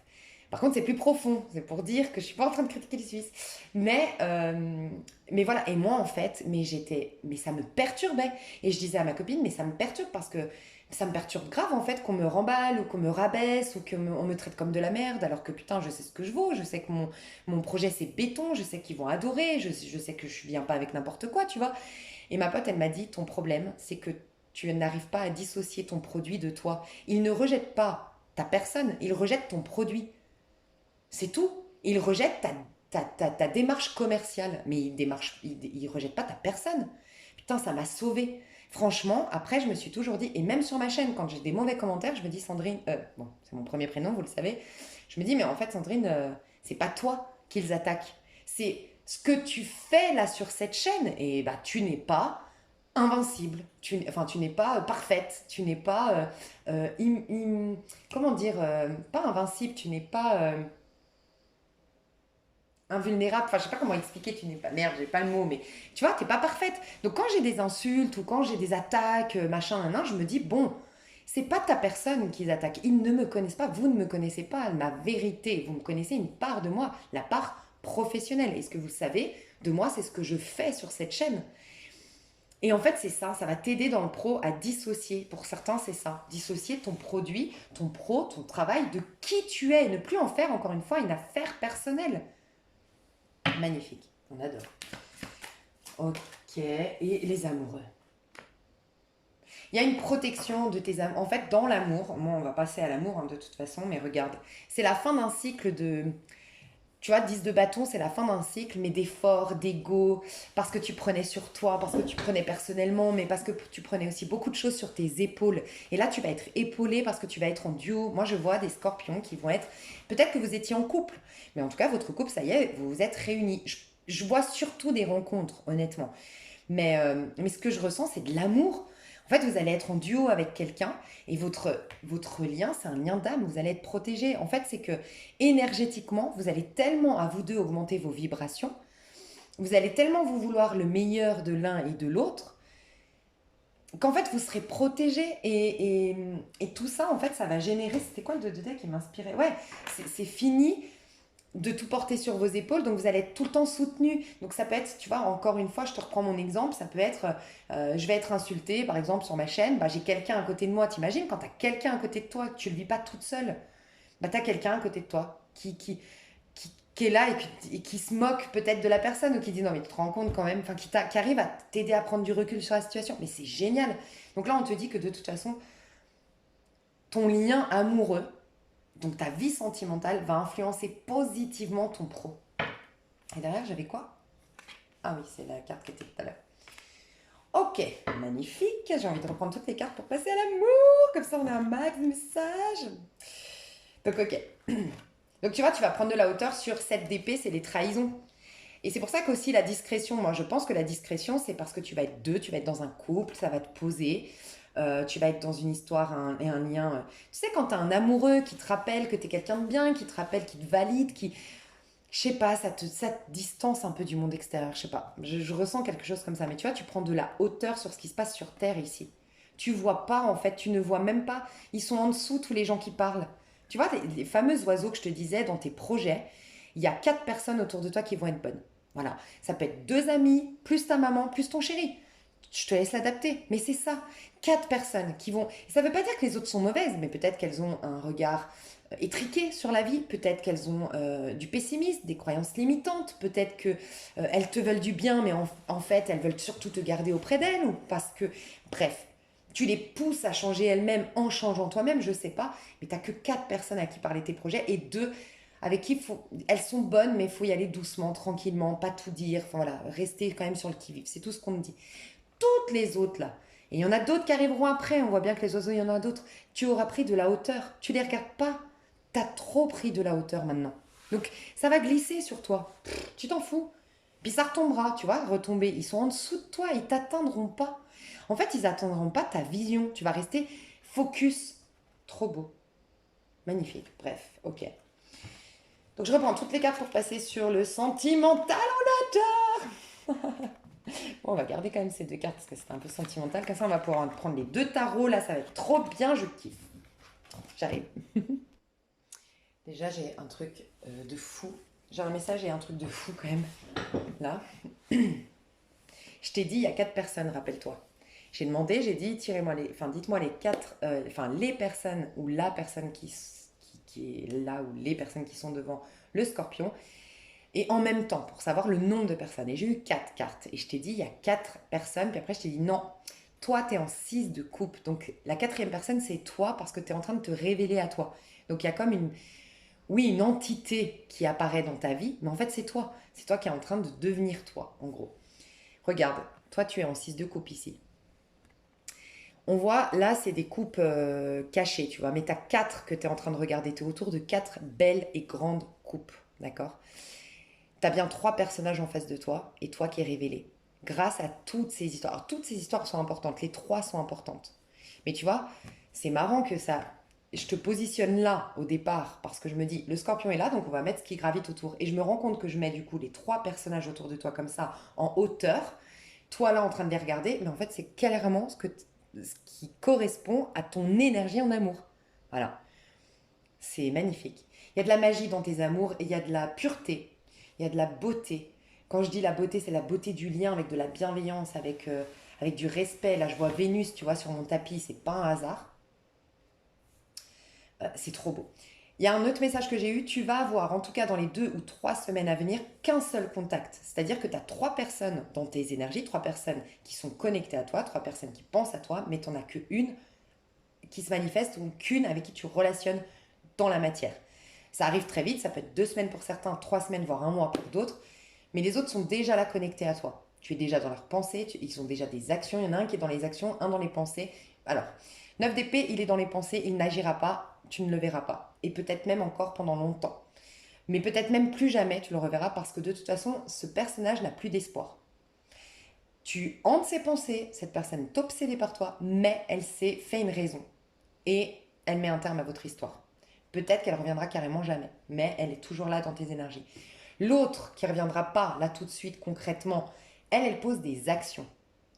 Par contre, c'est plus profond. C'est pour dire que je suis pas en train de critiquer les Suisses. Mais voilà. Et moi, en fait, mais ça me perturbait. Et je disais à ma copine, mais ça me perturbe parce que ça me perturbe grave, en fait, qu'on me remballe ou qu'on me rabaisse ou qu'on me traite comme de la merde. Alors que putain, je sais ce que je vaux. Je sais que mon projet, c'est béton. Je sais qu'ils vont adorer. Je sais que je viens pas avec n'importe quoi, tu vois. Et ma pote, elle m'a dit, ton problème, c'est que tu n'arrives pas à dissocier ton produit de toi. Il ne rejette pas ta personne, il rejette ton produit. C'est tout. Il rejette ta démarche commerciale, mais il rejette pas ta personne. Putain, ça m'a sauvée. Franchement, après, je me suis toujours dit, et même sur ma chaîne, quand j'ai des mauvais commentaires, je me dis, Sandrine, bon, c'est mon premier prénom, vous le savez, je me dis, mais en fait, Sandrine, c'est pas toi qu'ils attaquent. C'est ce que tu fais là sur cette chaîne. Et bah, tu n'es pas invincible. Tu n'es pas parfaite. Tu n'es pas, comment dire, pas invincible, tu n'es pas invulnérable, enfin je sais pas comment expliquer, tu n'es pas, merde, j'ai pas le mot, mais tu vois, t'es pas parfaite. Donc quand j'ai des insultes ou quand j'ai des attaques, machin, nan, nan, je me dis, bon, c'est pas ta personne qu'ils attaquent, ils ne me connaissent pas, vous ne me connaissez pas, ma vérité, vous me connaissez une part de moi, la part professionnelle. Et ce que vous savez de moi, c'est ce que je fais sur cette chaîne. Et en fait, c'est ça va t'aider dans le pro à dissocier. Pour certains, c'est ça. Dissocier ton produit, ton pro, ton travail de qui tu es et ne plus en faire, encore une fois, une affaire personnelle. Magnifique, on adore. Ok, et les amoureux. Il y a une protection de tes amours. En fait, dans l'amour, moi on va passer à l'amour de toute façon, mais regarde, c'est la fin d'un cycle de... Tu vois, 10 de bâton, c'est la fin d'un cycle, mais d'efforts, d'ego, parce que tu prenais sur toi, parce que tu prenais personnellement, mais parce que tu prenais aussi beaucoup de choses sur tes épaules. Et là, tu vas être épaulé parce que tu vas être en duo. Moi, je vois des scorpions qui vont être... Peut-être que vous étiez en couple, mais en tout cas, votre couple, ça y est, vous vous êtes réunis. Je vois surtout des rencontres, honnêtement. Mais ce que je ressens, c'est de l'amour. En fait, vous allez être en duo avec quelqu'un et votre lien, c'est un lien d'âme. Vous allez être protégé. En fait, c'est que énergétiquement, vous allez tellement à vous deux augmenter vos vibrations. Vous allez tellement vous vouloir le meilleur de l'un et de l'autre qu'en fait, vous serez protégé. Et tout ça, en fait, ça va générer... C'était quoi le 2 de dés qui m'inspirait? Ouais, c'est fini de tout porter sur vos épaules, donc vous allez être tout le temps soutenu. Donc ça peut être, tu vois, encore une fois, je te reprends mon exemple, ça peut être, je vais être insultée, par exemple, sur ma chaîne, bah, j'ai quelqu'un à côté de moi. T'imagines, quand t'as quelqu'un à côté de toi, que tu ne le vis pas toute seule, bah, t'as quelqu'un à côté de toi qui est là et qui se moque peut-être de la personne ou qui dit non mais tu te rends compte quand même, enfin qui arrive à t'aider à prendre du recul sur la situation. Mais c'est génial. Donc là, on te dit que de toute façon, ton lien amoureux, donc ta vie sentimentale, va influencer positivement ton pro. Et derrière, j'avais quoi? Ah oui, c'est la carte qui était tout à l'heure. Ok, magnifique. J'ai envie de reprendre toutes les cartes pour passer à l'amour. Comme ça, on a un max de messages. Donc, ok. Donc, tu vois, tu vas prendre de la hauteur sur cette d'épée, c'est les trahisons. Et c'est pour ça qu'aussi la discrétion, moi je pense que la discrétion, c'est parce que tu vas être deux, tu vas être dans un couple, ça va te poser, tu vas être dans une histoire et un lien. Tu sais, quand tu as un amoureux qui te rappelle que tu es quelqu'un de bien, qui te rappelle, qui te valide, qui, je sais pas, ça te distance un peu du monde extérieur, je sais pas. Je ressens quelque chose comme ça. Mais tu vois, tu prends de la hauteur sur ce qui se passe sur Terre ici. Tu vois pas, en fait, tu ne vois même pas. Ils sont en dessous, tous les gens qui parlent. Tu vois, les fameux oiseaux que je te disais dans tes projets, il y a 4 personnes autour de toi qui vont être bonnes. Voilà. Ça peut être 2 amis, plus ta maman, plus ton chéri. Je te laisse l'adapter. Mais c'est ça. 4 personnes qui vont. Ça ne veut pas dire que les autres sont mauvaises, mais peut-être qu'elles ont un regard étriquées sur la vie, peut-être qu'elles ont du pessimisme, des croyances limitantes, peut-être que elles te veulent du bien, mais en fait elles veulent surtout te garder auprès d'elles, ou parce que, bref, tu les pousses à changer elles-mêmes en changeant toi-même, je sais pas, mais tu n'as que 4 personnes à qui parler tes projets et 2 avec qui elles sont bonnes, mais il faut y aller doucement, tranquillement, pas tout dire, enfin voilà, rester quand même sur le qui-vive, c'est tout ce qu'on me dit. Toutes les autres là, et il y en a d'autres qui arriveront après, on voit bien que les oiseaux, il y en a d'autres, tu auras pris de la hauteur, tu les regardes pas, t'as trop pris de la hauteur maintenant. Donc ça va glisser sur toi. Tu t'en fous. Puis ça retombera, tu vois, retomber. Ils sont en dessous de toi, ils t'atteindront pas. En fait, ils atteindront pas ta vision. Tu vas rester focus. Trop beau. Magnifique. Bref, ok. Donc je reprends toutes les cartes pour passer sur le sentimental en hauteur. Bon, on va garder quand même ces 2 cartes parce que c'est un peu sentimental. Comme ça, on va pouvoir prendre les 2 tarots. Là, ça va être trop bien, je kiffe. J'arrive. Déjà, j'ai un truc de fou. J'ai un message et un truc de fou quand même. Là. Je t'ai dit, il y a 4 personnes, rappelle-toi. J'ai demandé, j'ai dit, tirez-moi les. Enfin, dites-moi les 4. Enfin, les personnes ou la personne qui est là ou les personnes qui sont devant le scorpion. Et en même temps, pour savoir le nombre de personnes. Et j'ai eu 4 cartes. Et je t'ai dit, il y a 4 personnes. Puis après, je t'ai dit, non, toi, tu es en 6 de coupe. Donc, la quatrième personne, c'est toi parce que tu es en train de te révéler à toi. Donc, il y a comme une, oui, une entité qui apparaît dans ta vie, mais en fait, c'est toi. C'est toi qui es en train de devenir toi, en gros. Regarde, toi, tu es en 6 de coupe ici. On voit, là, c'est des coupes cachées, tu vois, mais tu as 4 que tu es en train de regarder. Tu es autour de 4 belles et grandes coupes, d'accord? Tu as bien 3 personnages en face de toi et toi qui es révélé. Grâce à toutes ces histoires. Alors, toutes ces histoires sont importantes, les 3 sont importantes. Mais tu vois, c'est marrant que ça. Je te positionne là au départ parce que je me dis, le scorpion est là, donc on va mettre ce qui gravite autour. Et je me rends compte que je mets du coup les 3 personnages autour de toi comme ça, en hauteur, toi là en train de les regarder, mais en fait c'est clairement ce qui correspond à ton énergie en amour. Voilà, c'est magnifique. Il y a de la magie dans tes amours et il y a de la pureté, il y a de la beauté. Quand je dis la beauté, c'est la beauté du lien avec de la bienveillance, avec du respect. Là, je vois Vénus, tu vois, sur mon tapis, c'est pas un hasard. C'est trop beau. Il y a un autre message que j'ai eu, tu vas avoir, en tout cas dans les 2 ou 3 semaines à venir, qu'un seul contact. C'est-à-dire que tu as 3 personnes dans tes énergies, 3 personnes qui sont connectées à toi, 3 personnes qui pensent à toi, mais tu n'en as qu'une qui se manifeste ou qu'une avec qui tu relationnes dans la matière. Ça arrive très vite, ça peut être 2 semaines pour certains, 3 semaines, voire un mois pour d'autres, mais les autres sont déjà là connectés à toi. Tu es déjà dans leurs pensées, ils ont déjà des actions, il y en a un qui est dans les actions, un dans les pensées. Alors, 9 d'épée, il est dans les pensées, il n'agira pas, tu ne le verras pas. Et peut-être même encore pendant longtemps. Mais peut-être même plus jamais tu le reverras parce que de toute façon, ce personnage n'a plus d'espoir. Tu hantes ses pensées, cette personne est obsédée par toi, mais elle s'est fait une raison. Et elle met un terme à votre histoire. Peut-être qu'elle reviendra carrément jamais, mais elle est toujours là dans tes énergies. L'autre qui ne reviendra pas là tout de suite concrètement, elle pose des actions.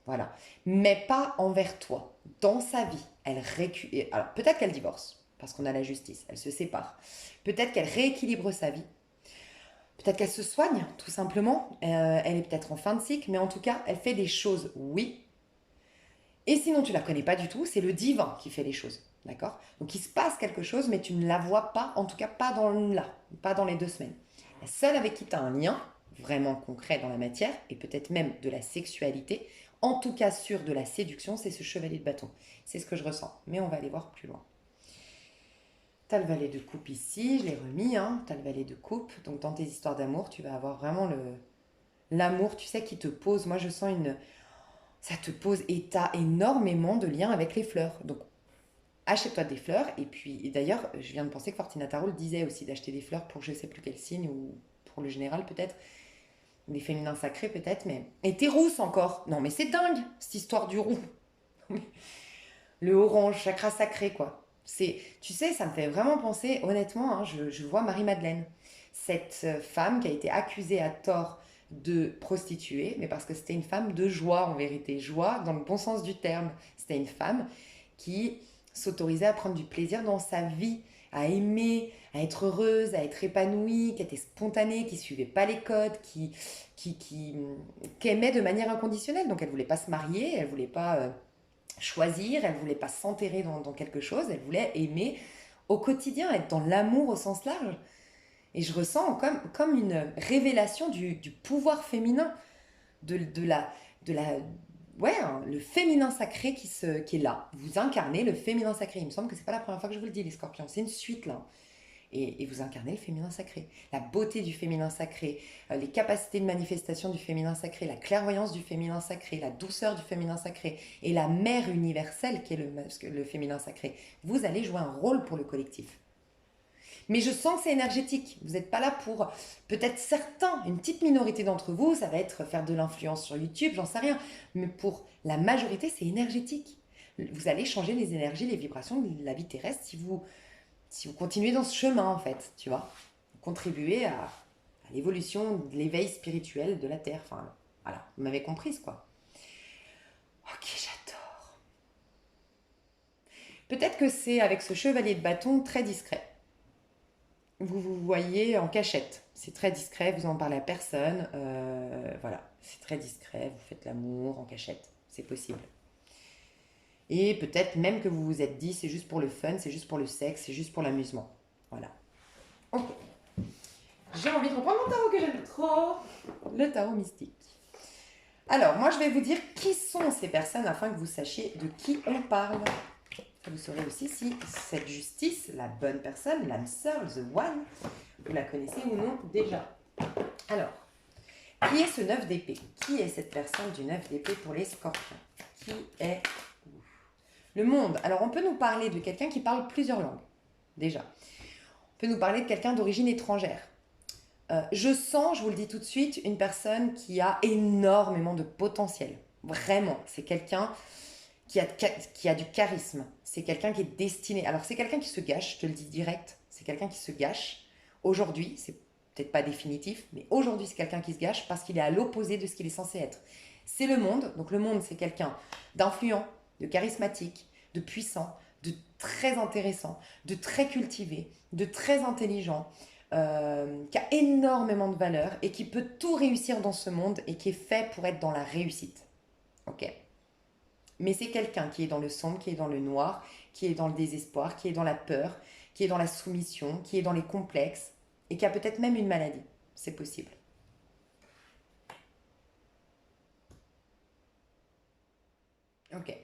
Voilà. Mais pas envers toi. Dans sa vie, elle récupère. Alors peut-être qu'elle divorce, parce qu'on a la justice, elle se sépare. Peut-être qu'elle rééquilibre sa vie. Peut-être qu'elle se soigne, tout simplement. Elle est peut-être en fin de cycle, mais en tout cas, elle fait des choses, oui. Et sinon, tu la connais pas du tout, c'est le divin qui fait les choses. D'accord. Donc il se passe quelque chose, mais tu ne la vois pas, en tout cas pas dans là, pas dans les 2 semaines. La seule avec qui tu as un lien vraiment concret dans la matière, et peut-être même de la sexualité, en tout cas sur de la séduction, c'est ce chevalier de bâton. C'est ce que je ressens. Mais on va aller voir plus loin. Tu as le valet de coupe ici, je l'ai remis, hein. Tu as le valet de coupe. Donc dans tes histoires d'amour, tu vas avoir vraiment l'amour, tu sais, qui te pose. Moi, je sens une. Ça te pose et tu as énormément de liens avec les fleurs. Donc achète-toi des fleurs. Et puis, et d'ailleurs, je viens de penser que Fortina Tarot le disait aussi d'acheter des fleurs pour je sais plus quel signe ou pour le général peut-être. des féminins sacrés peut-être, mais... Et t'es rousse encore. Non mais c'est dingue, cette histoire du roux. Le orange, chakra sacré, quoi. Tu sais, ça me fait vraiment penser, honnêtement, hein, je vois Marie-Madeleine, cette femme qui a été accusée à tort de prostituée, mais parce que c'était une femme de joie, en vérité. Joie dans le bon sens du terme. C'était une femme qui s'autorisait à prendre du plaisir dans sa vie, à aimer, à être heureuse, à être épanouie, qui était spontanée, qui suivait pas les codes, qui, qui, qui aimait de manière inconditionnelle. Donc elle voulait pas se marier, elle voulait pas choisir, elle voulait pas s'enterrer dans quelque chose, elle voulait aimer au quotidien, être dans l'amour au sens large. Et je ressens comme une révélation du pouvoir féminin, de la, de la, ouais, hein, le féminin sacré qui est là. Vous incarnez le féminin sacré. Il me semble que c'est pas la première fois que je vous le dis, les scorpions. C'est une suite là. Et vous incarnez le féminin sacré. La beauté du féminin sacré, les capacités de manifestation du féminin sacré, la clairvoyance du féminin sacré, la douceur du féminin sacré et la mère universelle qui est le féminin sacré. Vous allez jouer un rôle pour le collectif. Mais je sens que c'est énergétique. Vous n'êtes pas là pour, peut-être certains, une petite minorité d'entre vous, ça va être faire de l'influence sur YouTube, j'en sais rien. Mais pour la majorité, c'est énergétique. Vous allez changer les énergies, les vibrations de la vie terrestre si vous continuez dans ce chemin, en fait, tu vois. Contribuer à l'évolution, de l'éveil spirituel de la Terre. Enfin, voilà, vous m'avez comprise, quoi. Ok, j'adore. Peut-être que c'est avec ce chevalier de bâton très discret. Vous vous voyez en cachette. C'est très discret, vous en parlez à personne. Voilà, c'est très discret, vous faites l'amour en cachette. C'est possible. Et peut-être même que vous vous êtes dit, c'est juste pour le fun, c'est juste pour le sexe, c'est juste pour l'amusement. Voilà. Ok. J'ai envie de reprendre mon tarot que j'aime trop, le tarot mystique. Alors, moi, je vais vous dire qui sont ces personnes afin que vous sachiez de qui on parle. Vous saurez aussi si cette justice, la bonne personne, l'âme sœur, the one, vous la connaissez ou non déjà. Alors, qui est ce 9 d'épée? Qui est cette personne du 9 d'épée pour les scorpions? Qui est le monde? Alors, on peut nous parler de quelqu'un qui parle plusieurs langues, déjà. On peut nous parler de quelqu'un d'origine étrangère. Je sens, je vous le dis tout de suite, une personne qui a énormément de potentiel. Vraiment, c'est quelqu'un qui a du charisme. C'est quelqu'un qui est destiné. Alors, c'est quelqu'un qui se gâche, je te le dis direct. C'est quelqu'un qui se gâche. Aujourd'hui, c'est peut-être pas définitif, mais aujourd'hui, c'est quelqu'un qui se gâche parce qu'il est à l'opposé de ce qu'il est censé être. C'est le monde. Donc, le monde, c'est quelqu'un d'influent, de charismatique, de puissant, de très intéressant, de très cultivé, de très intelligent, qui a énormément de valeur et qui peut tout réussir dans ce monde et qui est fait pour être dans la réussite. Ok? Mais c'est quelqu'un qui est dans le sombre, qui est dans le noir, qui est dans le désespoir, qui est dans la peur, qui est dans la soumission, qui est dans les complexes et qui a peut-être même une maladie. C'est possible. Ok.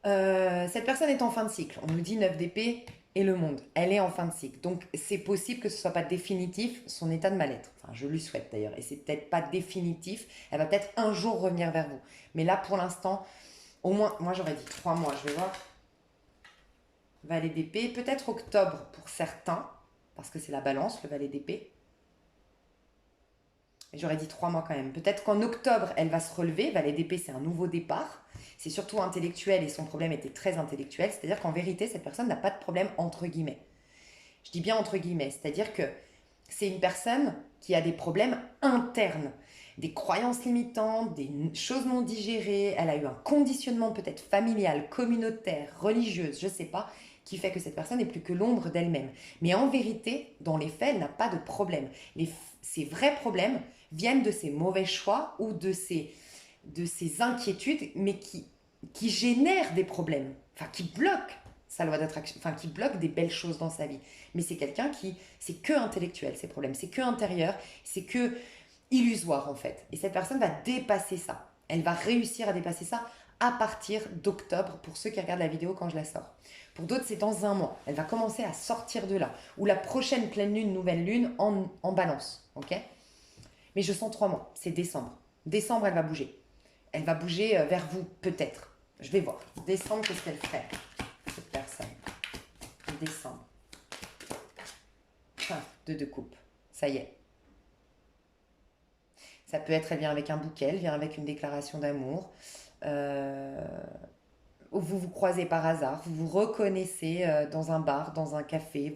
Cette personne est en fin de cycle. On nous dit 9 d'épée et le monde. Elle est en fin de cycle. Donc c'est possible que ce ne soit pas définitif son état de mal-être. Enfin, je lui souhaite d'ailleurs. Et c'est peut-être pas définitif. Elle va peut-être un jour revenir vers vous. Mais là, pour l'instant, au moins, moi j'aurais dit 3 mois. Je vais voir. Valet d'épée. Peut-être octobre pour certains. Parce que c'est la balance, le valet d'épée. Et j'aurais dit 3 mois quand même. Peut-être qu'en octobre, elle va se relever. Valet d'épée, c'est un nouveau départ. C'est surtout intellectuel et son problème était très intellectuel. C'est-à-dire qu'en vérité, cette personne n'a pas de problème entre guillemets. Je dis bien entre guillemets. C'est-à-dire que c'est une personne qui a des problèmes internes, des croyances limitantes, des choses non digérées. Elle a eu un conditionnement peut-être familial, communautaire, religieuse, je ne sais pas, qui fait que cette personne n'est plus que l'ombre d'elle-même. Mais en vérité, dans les faits, elle n'a pas de problème. Ses vrais problèmes viennent de ses mauvais choix ou de ses inquiétudes, mais qui génèrent des problèmes, enfin qui bloquent sa loi d'attraction, enfin qui bloquent des belles choses dans sa vie. Mais c'est quelqu'un c'est que intellectuel ces problèmes, c'est que intérieur, c'est que illusoire en fait. Et cette personne va dépasser ça. Elle va réussir à dépasser ça à partir d'octobre pour ceux qui regardent la vidéo quand je la sors. Pour d'autres, c'est dans un mois. Elle va commencer à sortir de là. Ou la prochaine pleine lune, nouvelle lune en balance. Ok? Mais je sens 3 mois. C'est décembre. Décembre, elle va bouger. Elle va bouger vers vous, peut-être. Je vais voir. Décembre, qu'est-ce qu'elle fait, cette personne? Décembre. Fin de 2 coupes. Ça y est. Ça peut être, elle vient avec un bouquet, elle vient avec une déclaration d'amour. Euh, ou vous vous croisez par hasard, vous vous reconnaissez dans un bar, dans un café,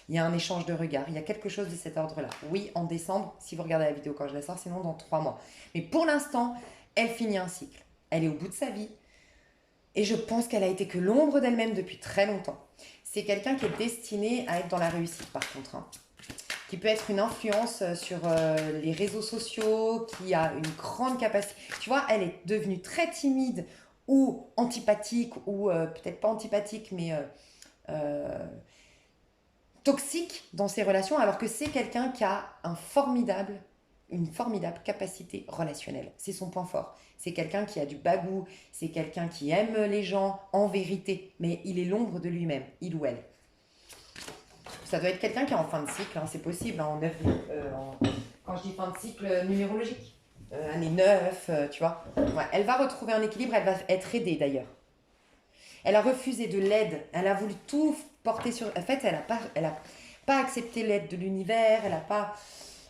il y a un échange de regards, il y a quelque chose de cet ordre-là. Oui, en décembre, si vous regardez la vidéo quand je la sors, sinon dans 3 mois. Mais pour l'instant, elle finit un cycle. Elle est au bout de sa vie et je pense qu'elle a été que l'ombre d'elle-même depuis très longtemps. C'est quelqu'un qui est destiné à être dans la réussite par contre, hein, qui peut être une influence sur les réseaux sociaux, qui a une grande capacité. Tu vois, elle est devenue très timide ou antipathique, ou peut-être pas antipathique, mais euh, toxique dans ses relations, alors que c'est quelqu'un qui a une formidable capacité relationnelle. C'est son point fort. C'est quelqu'un qui a du bagou, c'est quelqu'un qui aime les gens en vérité, mais il est l'ombre de lui-même, il ou elle. Ça doit être quelqu'un qui est en fin de cycle, hein, c'est possible, hein, quand je dis fin de cycle numérologique, année 9, tu vois. Ouais, elle va retrouver un équilibre, elle va être aidée d'ailleurs. Elle a refusé de l'aide, elle a voulu tout porter sur... En fait, elle a pas accepté l'aide de l'univers,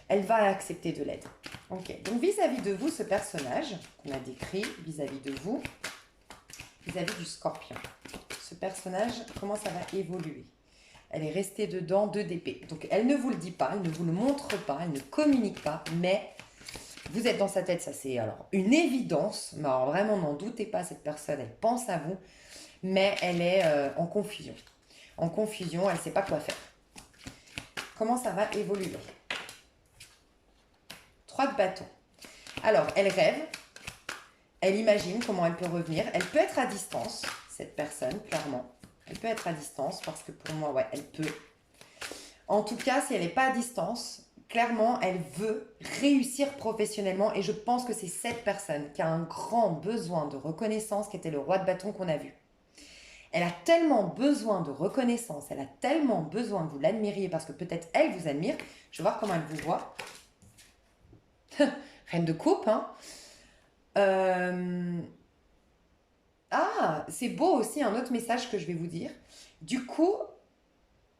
elle va accepter de l'aide. Ok, donc vis-à-vis de vous, ce personnage qu'on a décrit, vis-à-vis de vous, vis-à-vis du scorpion, ce personnage, comment ça va évoluer? Elle est restée dedans 2 d'épée. Donc elle ne vous le dit pas, elle ne vous le montre pas, elle ne communique pas, mais vous êtes dans sa tête, ça c'est alors une évidence. Mais alors vraiment, n'en doutez pas, cette personne, elle pense à vous, mais elle est en confusion. En confusion, elle ne sait pas quoi faire. Comment ça va évoluer? 3 de bâton. Alors, elle rêve, elle imagine comment elle peut revenir. Elle peut être à distance, cette personne, clairement. Elle peut être à distance parce que pour moi, ouais, elle peut. En tout cas, si elle n'est pas à distance, clairement, elle veut réussir professionnellement. Et je pense que c'est cette personne qui a un grand besoin de reconnaissance, qui était le roi de bâton qu'on a vu. Elle a tellement besoin de reconnaissance, elle a tellement besoin que vous l'admiriez parce que peut-être elle vous admire. Je vais voir comment elle vous voit. Reine de coupe, hein. Ah, c'est beau aussi, un autre message que je vais vous dire. Du coup,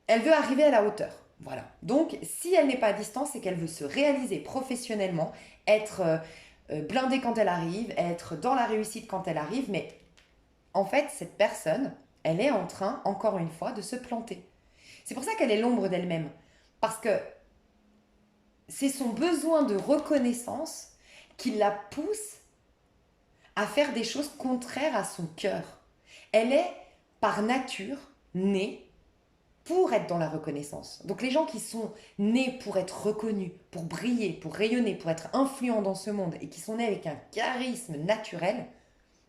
elle veut arriver à la hauteur. Voilà. Donc, si elle n'est pas à distance, c'est qu'elle veut se réaliser professionnellement, être blindée quand elle arrive, être dans la réussite quand elle arrive. Mais en fait, cette personne, elle est en train, encore une fois, de se planter. C'est pour ça qu'elle est l'ombre d'elle-même. Parce que c'est son besoin de reconnaissance qui la pousse à faire des choses contraires à son cœur. Elle est, par nature, née pour être dans la reconnaissance. Donc les gens qui sont nés pour être reconnus, pour briller, pour rayonner, pour être influents dans ce monde et qui sont nés avec un charisme naturel,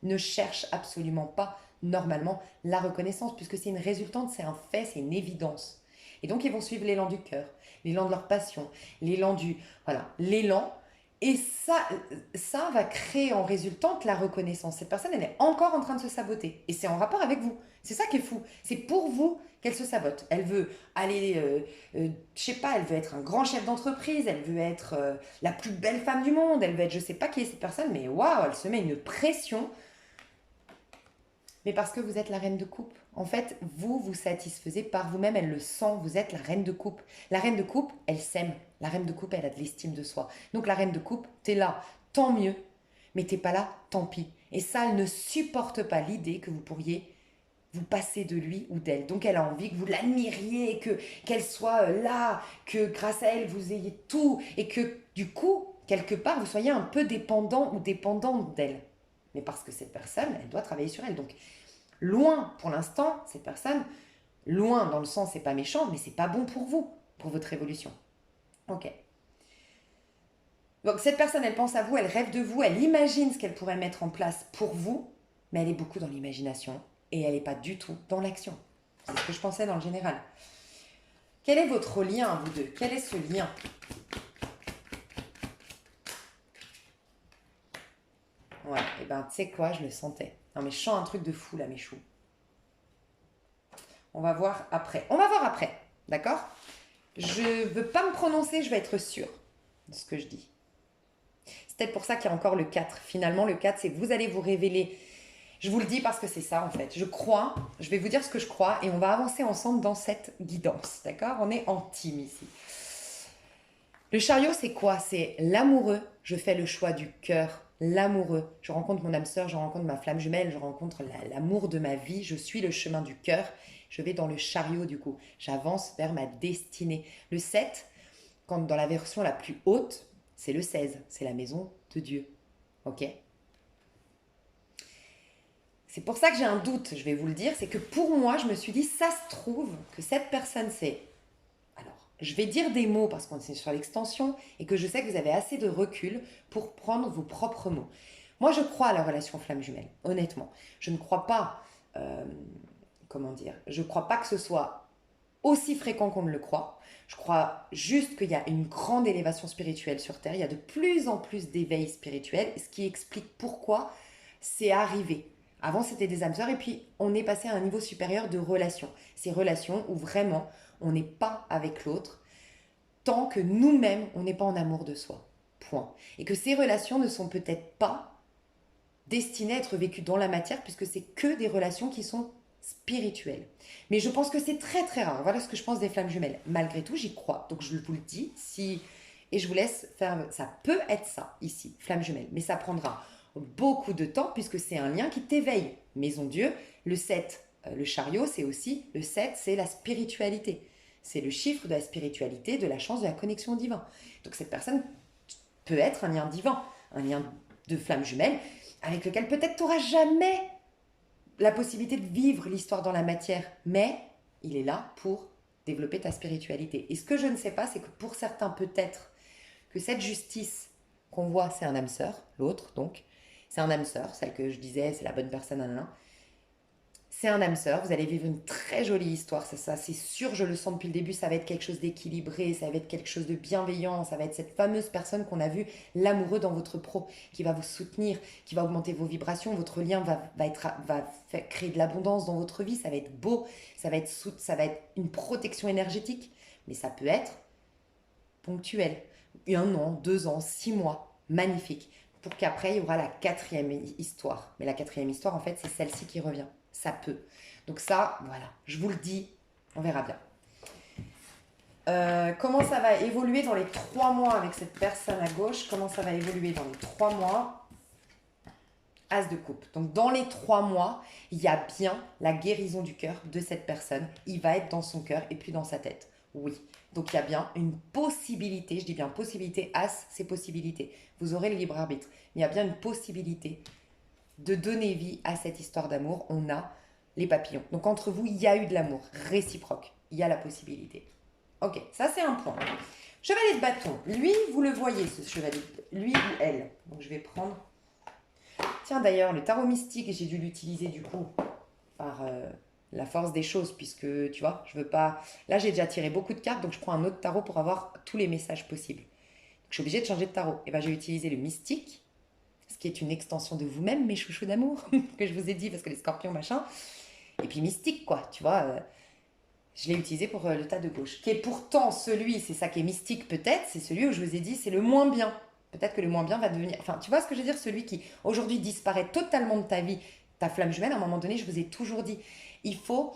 ne cherchent absolument pas normalement la reconnaissance puisque c'est une résultante, c'est un fait, c'est une évidence. Et donc ils vont suivre l'élan du cœur, l'élan de leur passion, l'élan. Et ça va créer en résultante la reconnaissance. Cette personne, elle est encore en train de se saboter. Et c'est en rapport avec vous. C'est ça qui est fou. C'est pour vous qu'elle se sabote. Elle veut aller, je sais pas, elle veut être un grand chef d'entreprise, elle veut être la plus belle femme du monde, elle veut être, je sais pas qui est cette personne, mais waouh, elle se met une pression. Mais parce que vous êtes la reine de coupe. En fait, vous vous satisfaisez par vous-même, elle le sent, vous êtes la reine de coupe. La reine de coupe, elle s'aime. La reine de coupe, elle a de l'estime de soi. Donc la reine de coupe, t'es là, tant mieux. Mais t'es pas là, tant pis. Et ça, elle ne supporte pas l'idée que vous pourriez vous passer de lui ou d'elle. Donc elle a envie que vous l'admiriez, qu'elle soit là, que grâce à elle, vous ayez tout. Et que du coup, quelque part, vous soyez un peu dépendant ou dépendante d'elle. Mais parce que cette personne, elle doit travailler sur elle. Donc, loin, pour l'instant, cette personne, loin dans le sens, c'est pas méchant, mais c'est pas bon pour vous, pour votre évolution. Ok. Donc, cette personne, elle pense à vous, elle rêve de vous, elle imagine ce qu'elle pourrait mettre en place pour vous, mais elle est beaucoup dans l'imagination et elle n'est pas du tout dans l'action. C'est ce que je pensais dans le général. Quel est votre lien, vous deux? Quel est ce lien? Ouais, et ben tu sais quoi, je le sentais. Non mais je sens un truc de fou là, mes choux. On va voir après. On va voir après, d'accord? Je veux pas me prononcer, je vais être sûre de ce que je dis. C'est peut-être pour ça qu'il y a encore le 4. Finalement, le 4, c'est que vous allez vous révéler. Je vous le dis parce que c'est ça en fait. Je crois, je vais vous dire ce que je crois et on va avancer ensemble dans cette guidance, d'accord? On est en team ici. Le chariot, c'est quoi? C'est l'amoureux. Je fais le choix du cœur. L'amoureux. Je rencontre mon âme sœur, je rencontre ma flamme jumelle, je rencontre l'amour de ma vie. Je suis le chemin du cœur. Je vais dans le chariot du coup. J'avance vers ma destinée. Le 7, quand dans la version la plus haute, c'est le 16. C'est la maison de Dieu. Ok? C'est pour ça que j'ai un doute, je vais vous le dire. C'est que pour moi, je me suis dit, ça se trouve que cette personne, c'est alors, je vais dire des mots parce qu'on est sur l'extension et que je sais que vous avez assez de recul pour prendre vos propres mots. Moi, je crois à la relation flamme jumelle, honnêtement. Je ne crois pas, euh, comment dire, je ne crois pas que ce soit aussi fréquent qu'on ne le croit. Je crois juste qu'il y a une grande élévation spirituelle sur Terre. Il y a de plus en plus d'éveil spirituel, ce qui explique pourquoi c'est arrivé. Avant, c'était des âmes sœurs et puis on est passé à un niveau supérieur de relations. Ces relations où vraiment on n'est pas avec l'autre tant que nous-mêmes, on n'est pas en amour de soi. Point. Et que ces relations ne sont peut-être pas destinées à être vécues dans la matière puisque c'est que des relations qui sont spirituelles. Mais je pense que c'est très très rare. Voilà ce que je pense des flammes jumelles. Malgré tout, j'y crois. Donc je vous le dis, si et je vous laisse faire. Ça peut être ça ici, flamme jumelle, mais ça prendra beaucoup de temps puisque c'est un lien qui t'éveille. Maison Dieu, le 7, le chariot, c'est aussi le 7, c'est la spiritualité. C'est le chiffre de la spiritualité, de la chance, de la connexion au divin. Donc cette personne peut être un lien divin, un lien de flamme jumelle, avec lequel peut-être tu n'auras jamais la possibilité de vivre l'histoire dans la matière, mais il est là pour développer ta spiritualité. Et ce que je ne sais pas, c'est que pour certains, peut-être que cette justice qu'on voit, c'est un âme sœur, l'autre donc, c'est un âme sœur, celle que je disais, c'est la bonne personne, c'est un âme sœur, vous allez vivre une très jolie histoire, ça c'est sûr, je le sens depuis le début, ça va être quelque chose d'équilibré, ça va être quelque chose de bienveillant, ça va être cette fameuse personne qu'on a vue, l'amoureux dans votre pro, qui va vous soutenir, qui va augmenter vos vibrations, votre lien va créer de l'abondance dans votre vie, ça va être beau, ça va être une protection énergétique, mais ça peut être ponctuel, 1 an, 2 ans, 6 mois, magnifique, pour qu'après il y aura la quatrième histoire, mais la quatrième histoire en fait c'est celle-ci qui revient. Ça peut. Donc ça, voilà, je vous le dis, on verra bien. Comment ça va évoluer dans les 3 mois avec cette personne à gauche? Comment ça va évoluer dans les 3 mois? As de coupe. Donc dans les 3 mois, il y a bien la guérison du cœur de cette personne. Il va être dans son cœur et plus dans sa tête. Oui. Donc il y a bien une possibilité, je dis bien possibilité, As, c'est possibilité. Vous aurez le libre arbitre. Mais il y a bien une possibilité de donner vie à cette histoire d'amour. On a les papillons. Donc entre vous, il y a eu de l'amour réciproque. Il y a la possibilité. Ok, ça c'est un point. Chevalier de bâton. Lui, vous le voyez, ce chevalier. Lui ou elle. Donc je vais prendre... Tiens d'ailleurs, le tarot mystique, j'ai dû l'utiliser du coup par la force des choses, puisque tu vois, je veux pas... Là, j'ai déjà tiré beaucoup de cartes, donc je prends un autre tarot pour avoir tous les messages possibles. Donc, je suis obligée de changer de tarot. Et bien, j'ai utilisé le mystique, ce qui est une extension de vous-même, mes chouchous d'amour, que je vous ai dit, parce que les scorpions, machin. Et puis mystique, quoi, tu vois. Je l'ai utilisé pour le tas de gauche, qui est pourtant celui, c'est ça qui est mystique peut-être, c'est celui où je vous ai dit, c'est le moins bien. Peut-être que le moins bien va devenir... Enfin, tu vois ce que je veux dire? Celui qui, aujourd'hui, disparaît totalement de ta vie, ta flamme jumelle, à un moment donné, je vous ai toujours dit, il faut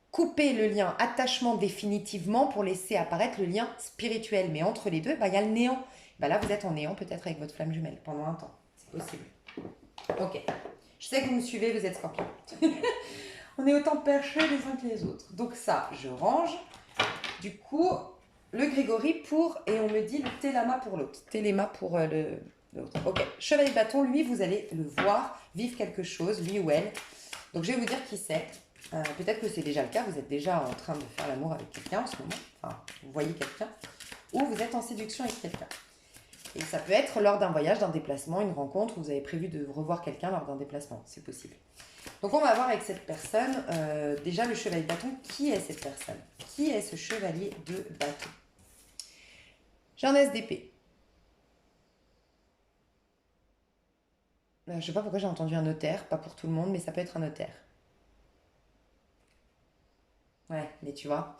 couper le lien attachement définitivement pour laisser apparaître le lien spirituel. Mais entre les deux, bah, il y a le néant. Bah, là, vous êtes en néant peut-être avec votre flamme jumelle pendant un temps. C'est possible. Ok. Je sais que vous me suivez, vous êtes scorpion. On est autant perchés les uns que les autres. Donc ça, je range. Du coup, le Grégory pour, et on me dit le Télama pour l'autre. Téléma pour l'autre. Ok, chevalier de bâton, lui, vous allez le voir vivre quelque chose, lui ou elle. Donc je vais vous dire qui c'est. Peut-être que c'est déjà le cas, vous êtes déjà en train de faire l'amour avec quelqu'un en ce moment. Enfin, vous voyez quelqu'un. Ou vous êtes en séduction avec quelqu'un. Et ça peut être lors d'un voyage, d'un déplacement, une rencontre, où vous avez prévu de revoir quelqu'un lors d'un déplacement. C'est possible. Donc on va voir avec cette personne, déjà le chevalier de bâton, qui est cette personne? Qui est ce chevalier de bâton? J'ai un SDP. Je ne sais pas pourquoi j'ai entendu un notaire, pas pour tout le monde, mais ça peut être un notaire. Ouais, mais tu vois,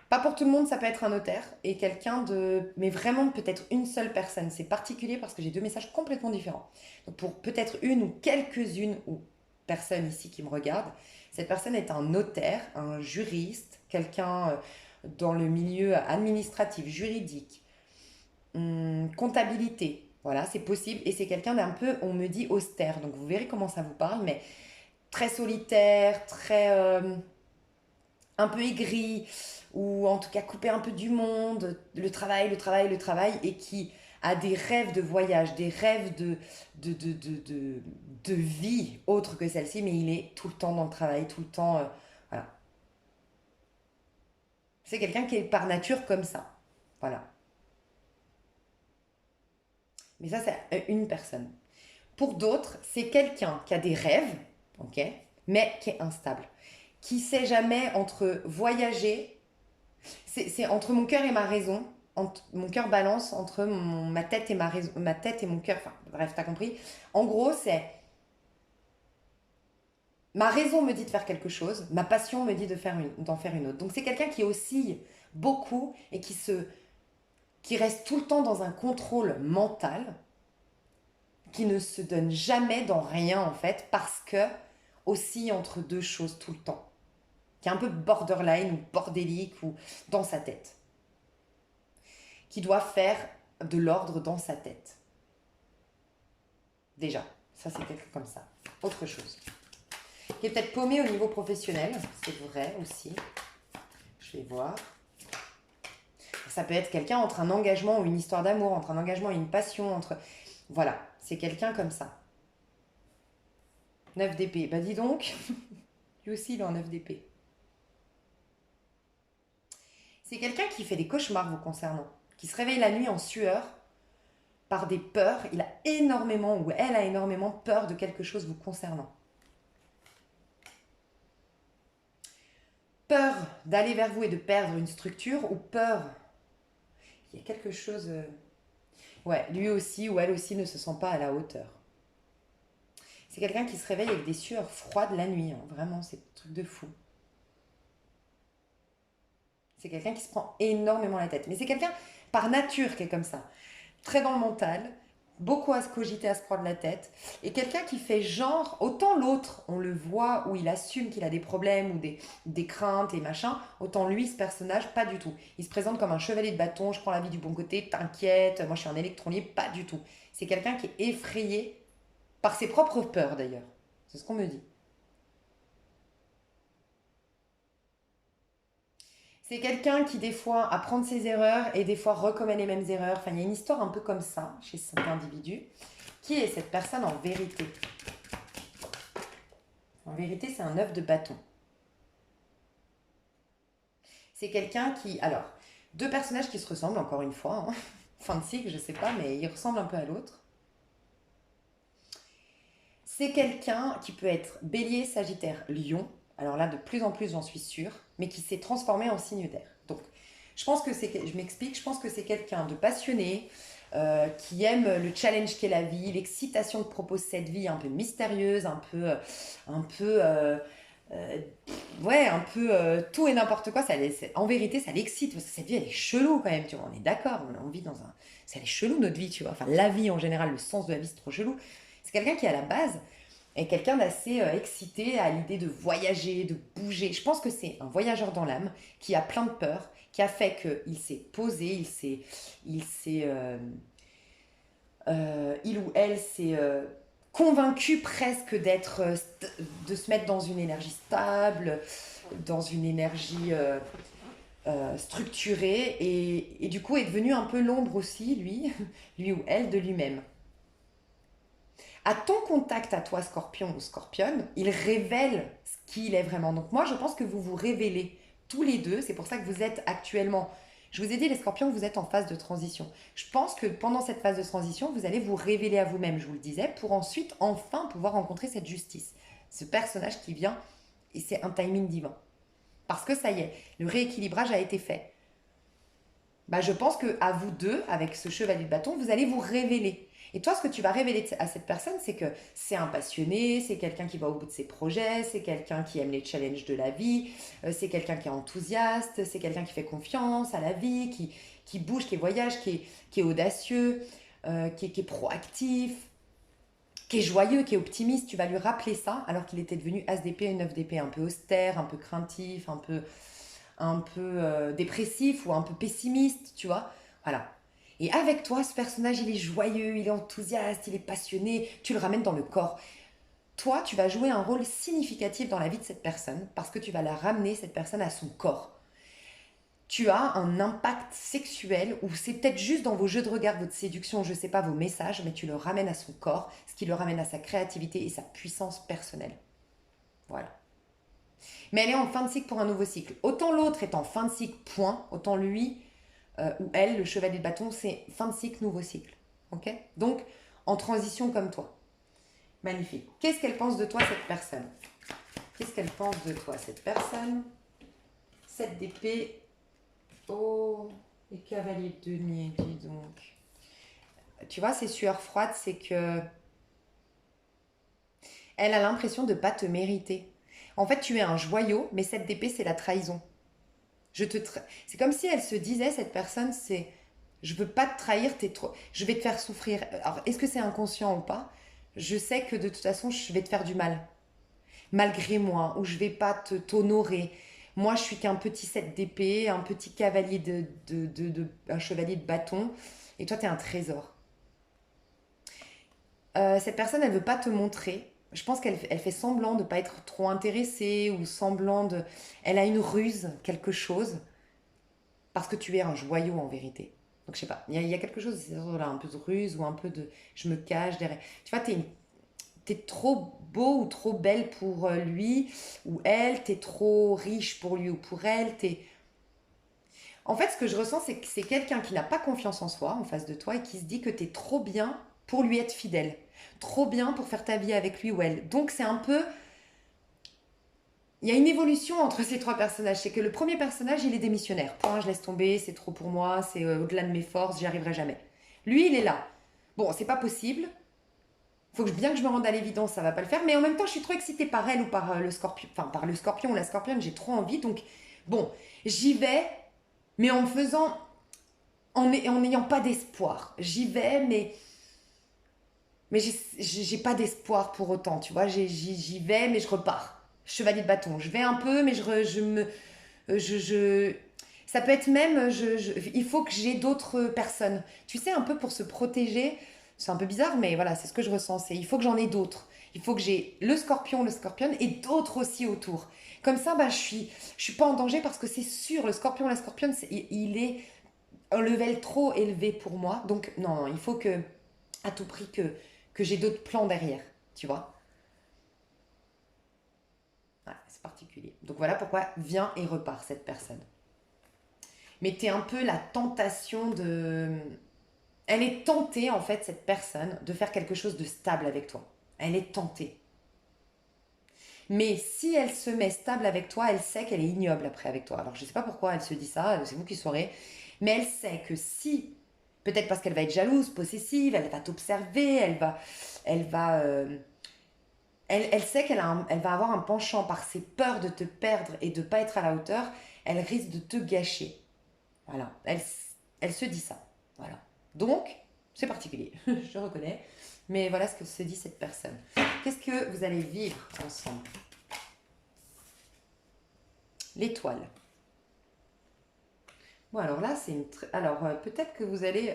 pas pour tout le monde, ça peut être un notaire et quelqu'un de... Mais vraiment peut-être une seule personne. C'est particulier parce que j'ai deux messages complètement différents. Donc pour peut-être une ou quelques-unes ou personnes ici qui me regardent, cette personne est un notaire, un juriste, quelqu'un dans le milieu administratif, juridique, comptabilité. Voilà, c'est possible. Et c'est quelqu'un d'un peu, on me dit, austère. Donc vous verrez comment ça vous parle, mais très solitaire, très un peu aigri, ou en tout cas coupé un peu du monde, le travail, le travail, le travail, et qui a des rêves de voyage, des rêves de, de, de, de, de vie autre que celle-ci, mais il est tout le temps dans le travail, tout le temps. Voilà. C'est quelqu'un qui est par nature comme ça. Voilà. Mais ça, c'est une personne. Pour d'autres, c'est quelqu'un qui a des rêves, ok, mais qui est instable, qui sait jamais entre voyager, c'est entre mon cœur et ma raison, mon cœur balance entre ma tête et ma raison, ma tête et mon cœur, enfin bref, t'as compris. En gros, c'est ma raison me dit de faire quelque chose, ma passion me dit d'en faire une autre. Donc c'est quelqu'un qui oscille beaucoup et qui reste tout le temps dans un contrôle mental, qui ne se donne jamais dans rien en fait, parce que oscille entre deux choses tout le temps, qui est un peu borderline ou bordélique ou dans sa tête, qui doit faire de l'ordre dans sa tête. Déjà, ça c'est quelqu'un comme ça. Autre chose. Qui est peut-être paumé au niveau professionnel, c'est vrai aussi. Je vais voir. Ça peut être quelqu'un entre un engagement ou une histoire d'amour, entre un engagement et une passion, entre... Voilà, c'est quelqu'un comme ça. 9 d'épée. Bah dis donc, lui aussi il est en 9 d'épée. C'est quelqu'un qui fait des cauchemars vous concernant, qui se réveille la nuit en sueur par des peurs. Il a énormément, ou elle a énormément peur de quelque chose vous concernant. Peur d'aller vers vous et de perdre une structure, ou peur... Il y a quelque chose... Ouais, lui aussi ou elle aussi ne se sent pas à la hauteur. C'est quelqu'un qui se réveille avec des sueurs froides la nuit, hein. Vraiment, c'est un truc de fou. C'est quelqu'un qui se prend énormément la tête. Mais c'est quelqu'un par nature qui est comme ça. Très dans le mental, beaucoup à se cogiter, à se prendre la tête. Et quelqu'un qui fait genre, autant l'autre, on le voit, où il assume qu'il a des problèmes ou des craintes et machin, autant lui, ce personnage, pas du tout. Il se présente comme un chevalier de bâton, je prends la vie du bon côté, t'inquiète, moi je suis un électron libre, pas du tout. C'est quelqu'un qui est effrayé par ses propres peurs d'ailleurs. C'est ce qu'on me dit. C'est quelqu'un qui des fois apprend de ses erreurs et des fois recommet les mêmes erreurs. Enfin, il y a une histoire un peu comme ça chez cet individu. Qui est cette personne en vérité? En vérité, c'est un œuf de bâton. C'est quelqu'un qui... Alors, deux personnages qui se ressemblent, encore une fois. Hein. Fin de cycle, je sais pas, mais ils ressemblent un peu à l'autre. C'est quelqu'un qui peut être bélier, sagittaire, lion. Alors là, de plus en plus, j'en suis sûre. Mais qui s'est transformé en signe d'air. Donc, je pense que c'est... Je m'explique. Je pense que c'est quelqu'un de passionné, qui aime le challenge qu'est la vie, l'excitation que propose cette vie un peu mystérieuse, un peu euh, ouais, un peu tout et n'importe quoi. En vérité, ça l'excite parce que cette vie, elle est chelou quand même, tu vois. On est d'accord, on vit dans un. Elle est chelou notre vie, tu vois. Enfin, la vie en général, le sens de la vie, c'est trop chelou. C'est quelqu'un qui, à la base, est quelqu'un d'assez excité à l'idée de voyager, de bouger. Je pense que c'est un voyageur dans l'âme qui a plein de peurs, qui a fait qu'il s'est posé, il ou elle s'est convaincu presque de se mettre dans une énergie stable, dans une énergie structurée, et du coup est devenu un peu l'ombre aussi, lui ou elle, de lui-même. À ton contact à toi, scorpion ou scorpionne, il révèle ce qu'il est vraiment. Donc moi, je pense que vous vous révélez tous les deux. C'est pour ça que vous êtes actuellement... Je vous ai dit, les scorpions, vous êtes en phase de transition. Je pense que pendant cette phase de transition, vous allez vous révéler à vous-même, je vous le disais, pour ensuite, enfin, pouvoir rencontrer cette justice. Ce personnage qui vient, et c'est un timing divin. Parce que ça y est, le rééquilibrage a été fait. Bah, je pense que à vous deux, avec ce chevalier de bâton, vous allez vous révéler. Et toi, ce que tu vas révéler à cette personne, c'est que c'est un passionné, c'est quelqu'un qui va au bout de ses projets, c'est quelqu'un qui aime les challenges de la vie, c'est quelqu'un qui est enthousiaste, c'est quelqu'un qui fait confiance à la vie, qui bouge, qui voyage, qui est audacieux, qui est proactif, qui est joyeux, qui est optimiste. Tu vas lui rappeler ça, alors qu'il était devenu As d'épée et 9 d'épée, un peu austère, un peu craintif, un peu dépressif ou un peu pessimiste, tu vois. Voilà. Et avec toi, ce personnage, il est joyeux, il est enthousiaste, il est passionné, tu le ramènes dans le corps. Toi, tu vas jouer un rôle significatif dans la vie de cette personne parce que tu vas la ramener, cette personne, à son corps. Tu as un impact sexuel ou c'est peut-être juste dans vos jeux de regard, votre séduction, je ne sais pas, vos messages, mais tu le ramènes à son corps, ce qui le ramène à sa créativité et sa puissance personnelle. Voilà. Mais elle est en fin de cycle pour un nouveau cycle. Autant l'autre est en fin de cycle, point, autant lui ou elle, le chevalier de bâton, c'est fin de cycle, nouveau cycle. Ok? Donc, en transition comme toi. Magnifique. Qu'est-ce qu'elle pense de toi, cette personne? Qu'est-ce qu'elle pense de toi, cette personne? 7 d'épée. Oh, et cavalier de denier, dis donc. Tu vois, ces sueurs froides, c'est que elle a l'impression de ne pas te mériter. En fait, tu es un joyau, mais 7 d'épée, c'est la trahison. C'est comme si elle se disait, cette personne, c'est je veux pas te trahir, je vais te faire souffrir. Alors, est-ce que c'est inconscient ou pas? Je sais que de toute façon, je vais te faire du mal, malgré moi, ou je vais pas t'honorer. Moi, je suis qu'un petit 7 d'épée, un petit cavalier un chevalier de bâton, et toi, tu es un trésor. Cette personne, elle veut pas te montrer. Je pense qu'elle fait semblant de pas être trop intéressée ou semblant de. Elle a une ruse, quelque chose. Parce que tu es un joyau en vérité. Donc je sais pas, il y a quelque chose, là, un peu de ruse ou un peu de je me cache derrière. Tu vois, t'es trop beau ou trop belle pour lui ou elle, t'es trop riche pour lui ou pour elle. En fait, ce que je ressens, c'est que c'est quelqu'un qui n'a pas confiance en soi en face de toi et qui se dit que t'es trop bien pour lui être fidèle. Trop bien pour faire ta vie avec lui ou elle. Donc c'est un peu il y a une évolution entre ces trois personnages. C'est que le premier personnage, il est démissionnaire. Point, je laisse tomber, c'est trop pour moi, c'est au-delà de mes forces, j'y arriverai jamais. Lui, il est là. Bon, c'est pas possible. Faut que bien que je me rende à l'évidence, ça va pas le faire. Mais en même temps, je suis trop excitée par elle ou par le scorpion. Enfin, par le scorpion ou la scorpionne, j'ai trop envie. Donc, bon, j'y vais, mais en me faisant. En n'ayant pas d'espoir. J'y vais, mais j'ai pas d'espoir pour autant, tu vois. J'y vais, mais je repars. Chevalier de bâton. Je vais un peu, mais je me. Ça peut être même. Il faut que j'ai d'autres personnes. Tu sais, un peu pour se protéger. C'est un peu bizarre, mais voilà, c'est ce que je ressens. Il faut que j'en ai d'autres. Il faut que j'ai le scorpion, le scorpion et d'autres aussi autour. Comme ça, bah, je suis pas en danger parce que c'est sûr, le scorpion, la scorpionne, il est un level trop élevé pour moi. Donc, non, non, il faut que, à tout prix, que j'ai d'autres plans derrière. Tu vois? Ouais, c'est particulier. Donc voilà pourquoi vient et repart cette personne. Mais t'es un peu la tentation de. Elle est tentée, en fait, cette personne, de faire quelque chose de stable avec toi. Elle est tentée. Mais si elle se met stable avec toi, elle sait qu'elle est ignoble après avec toi. Alors je ne sais pas pourquoi elle se dit ça, c'est vous qui saurez. Mais elle sait que si, peut-être parce qu'elle va être jalouse, possessive, elle va t'observer, elle va, elle sait elle va avoir un penchant par ses peurs de te perdre et de pas être à la hauteur. Elle risque de te gâcher. Voilà, elle se dit ça. Voilà. Donc, c'est particulier, je reconnais. Mais voilà ce que se dit cette personne. Qu'est-ce que vous allez vivre ensemble? L'étoile. Bon, alors là, c'est une. Alors, peut-être que vous allez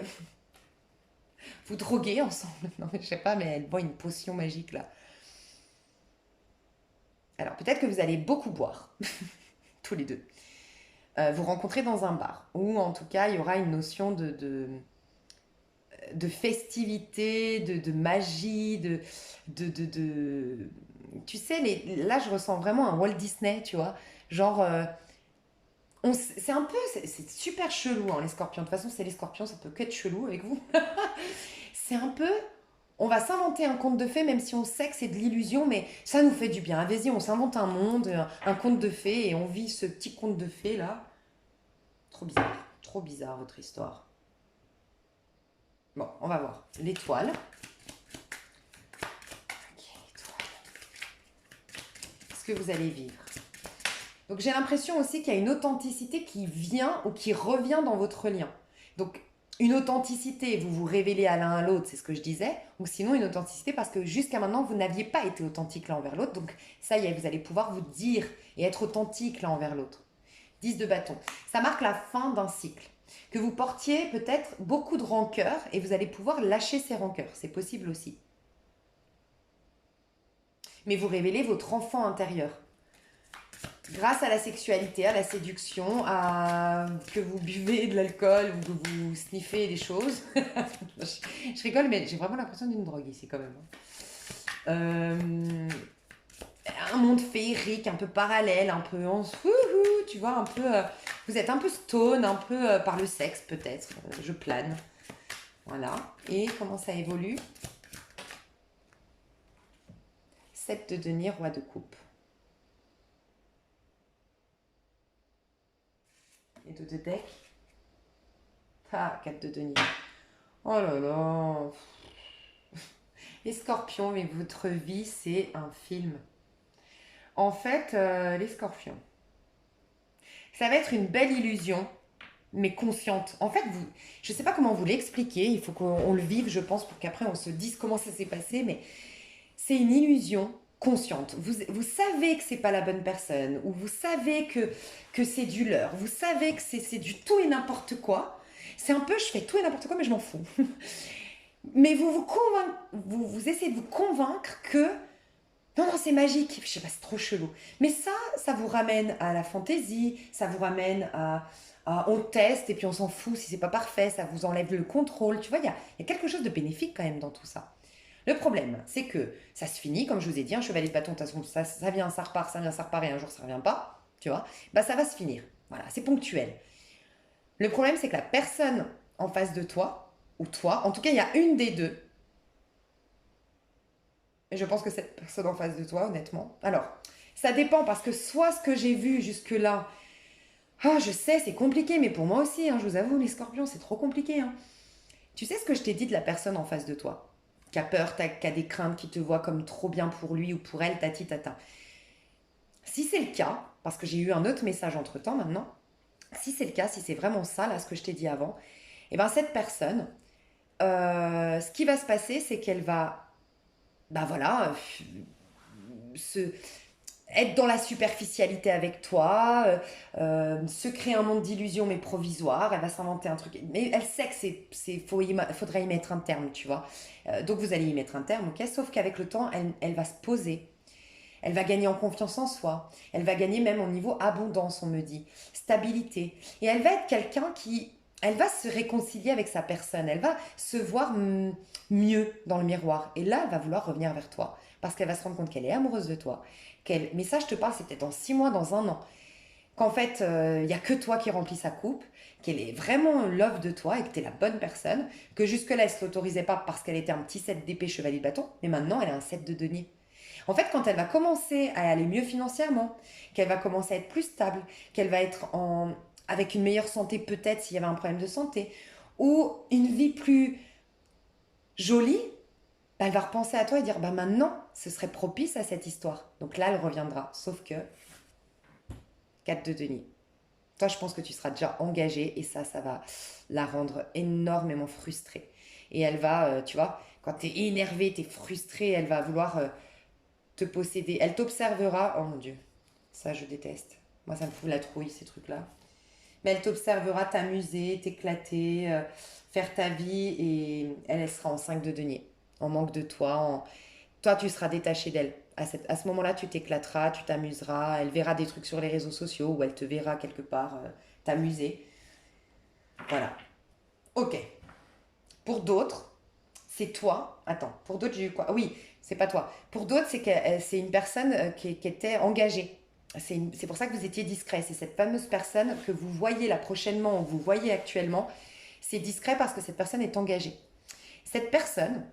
vous droguer ensemble. Non, je sais pas, mais elle boit une potion magique là. Alors, peut-être que vous allez beaucoup boire, tous les deux. Vous rencontrer dans un bar, ou en tout cas, il y aura une notion de festivité, de magie, tu sais, là, je ressens vraiment un Walt Disney, tu vois. Genre, c'est un peu, c'est super chelou, hein, les scorpions. De toute façon, c'est les scorpions, ça peut que être chelou avec vous. C'est un peu, on va s'inventer un conte de fées, même si on sait que c'est de l'illusion, mais ça nous fait du bien. Vas-y, on s'invente un monde, un conte de fées, et on vit ce petit conte de fées là. Trop bizarre votre histoire. Bon, on va voir. L'étoile. Ok, l'étoile. Qu'est-ce que vous allez vivre? Donc j'ai l'impression aussi qu'il y a une authenticité qui vient ou qui revient dans votre lien. Donc une authenticité, vous vous révélez à l'un à l'autre, c'est ce que je disais, ou sinon une authenticité parce que jusqu'à maintenant vous n'aviez pas été authentique l'un envers l'autre, donc ça y est, vous allez pouvoir vous dire et être authentique l'un envers l'autre. 10 de bâton. Ça marque la fin d'un cycle. Que vous portiez peut-être beaucoup de rancœur et vous allez pouvoir lâcher ces rancœurs. C'est possible aussi. Mais vous révélez votre enfant intérieur. Grâce à la sexualité, à la séduction, à que vous buvez de l'alcool ou que vous sniffez des choses. Je rigole, mais j'ai vraiment l'impression d'une drogue ici quand même. Euh, un monde féerique, un peu parallèle, un peu en tu vois, un peu. Vous êtes un peu stone, un peu par le sexe peut-être. Je plane. Voilà. Et comment ça évolue? 7 de denier, roi de coupe. Et de deck. Ah, 4 de denier. Oh là là. Les scorpions, mais votre vie, c'est un film. En fait, les scorpions, ça va être une belle illusion, mais consciente. En fait, vous, je ne sais pas comment vous l'expliquer, il faut qu'on le vive, je pense, pour qu'après on se dise comment ça s'est passé, mais c'est une illusion consciente. Vous savez que c'est pas la bonne personne, ou vous savez que c'est du leurre, vous savez que c'est du tout et n'importe quoi. C'est un peu, je fais tout et n'importe quoi, mais je m'en fous. Mais vous essayez de vous convaincre que non, non, c'est magique. Je sais pas, c'est trop chelou. Mais ça vous ramène à la fantaisie, ça vous ramène on teste et puis on s'en fout si c'est pas parfait, ça vous enlève le contrôle. Tu vois, il y a quelque chose de bénéfique quand même dans tout ça. Le problème, c'est que ça se finit, comme je vous ai dit, un chevalier de bâton, de toute façon, ça vient, ça vient, ça repart et un jour ça revient pas, tu vois, bah ça va se finir. Voilà, c'est ponctuel. Le problème, c'est que la personne en face de toi, ou toi, en tout cas, il y a une des deux. Et je pense que cette personne en face de toi, honnêtement. Alors, ça dépend parce que soit ce que j'ai vu jusque-là, ah, je sais, c'est compliqué, mais pour moi aussi, hein, je vous avoue, les scorpions, c'est trop compliqué. Hein. Tu sais ce que je t'ai dit de la personne en face de toi qui a peur, qui a des craintes, qui te voit comme trop bien pour lui ou pour elle, tati tata. Si c'est le cas, parce que j'ai eu un autre message entre temps maintenant, si c'est le cas, si c'est vraiment ça, là, ce que je t'ai dit avant, et bien cette personne, ce qui va se passer, c'est qu'elle va, bah voilà, se, être dans la superficialité avec toi, se créer un monde d'illusions mais provisoire, elle va s'inventer un truc, mais elle sait que faudrait y mettre un terme, tu vois. Donc vous allez y mettre un terme, ok, sauf qu'avec le temps, elle va se poser, elle va gagner en confiance en soi, elle va gagner même au niveau abondance, on me dit, stabilité, et elle va être quelqu'un elle va se réconcilier avec sa personne, elle va se voir mieux dans le miroir, et là, elle va vouloir revenir vers toi, parce qu'elle va se rendre compte qu'elle est amoureuse de toi, mais ça, je te parle, c'était dans 6 mois, dans un an. Qu'en fait, il n'y a que toi qui remplis sa coupe, qu'elle est vraiment love de toi et que tu es la bonne personne, que jusque-là, elle ne se l'autorisait pas parce qu'elle était un petit 7 d'épée chevalier de bâton, mais maintenant, elle a un 7 de denier. En fait, quand elle va commencer à aller mieux financièrement, qu'elle va commencer à être plus stable, qu'elle va être avec une meilleure santé peut-être s'il y avait un problème de santé, ou une vie plus jolie, bah, elle va repenser à toi et dire bah maintenant ce serait propice à cette histoire. Donc là elle reviendra. Sauf que 4 de denier. Toi je pense que tu seras déjà engagée et ça va la rendre énormément frustrée. Et elle va, tu vois, quand tu es énervé, tu es frustré, elle va vouloir te posséder. Elle t'observera. Oh mon Dieu, ça je déteste. Moi ça me fout la trouille ces trucs-là. Mais elle t'observera t'amuser, t'éclater, faire ta vie et elle sera en 5 de denier. En manque de toi, toi, tu seras détaché d'elle. À ce moment-là, tu t'éclateras, tu t'amuseras. Elle verra des trucs sur les réseaux sociaux ou elle te verra quelque part t'amuser. Voilà. Ok. Pour d'autres, c'est toi. Attends, pour d'autres, j'ai eu quoi? Oui, c'est pas toi. Pour d'autres, c'est une personne qui était engagée. C'est pour ça que vous étiez discret. C'est cette fameuse personne que vous voyez là prochainement ou vous voyez actuellement. C'est discret parce que cette personne est engagée. Cette personne,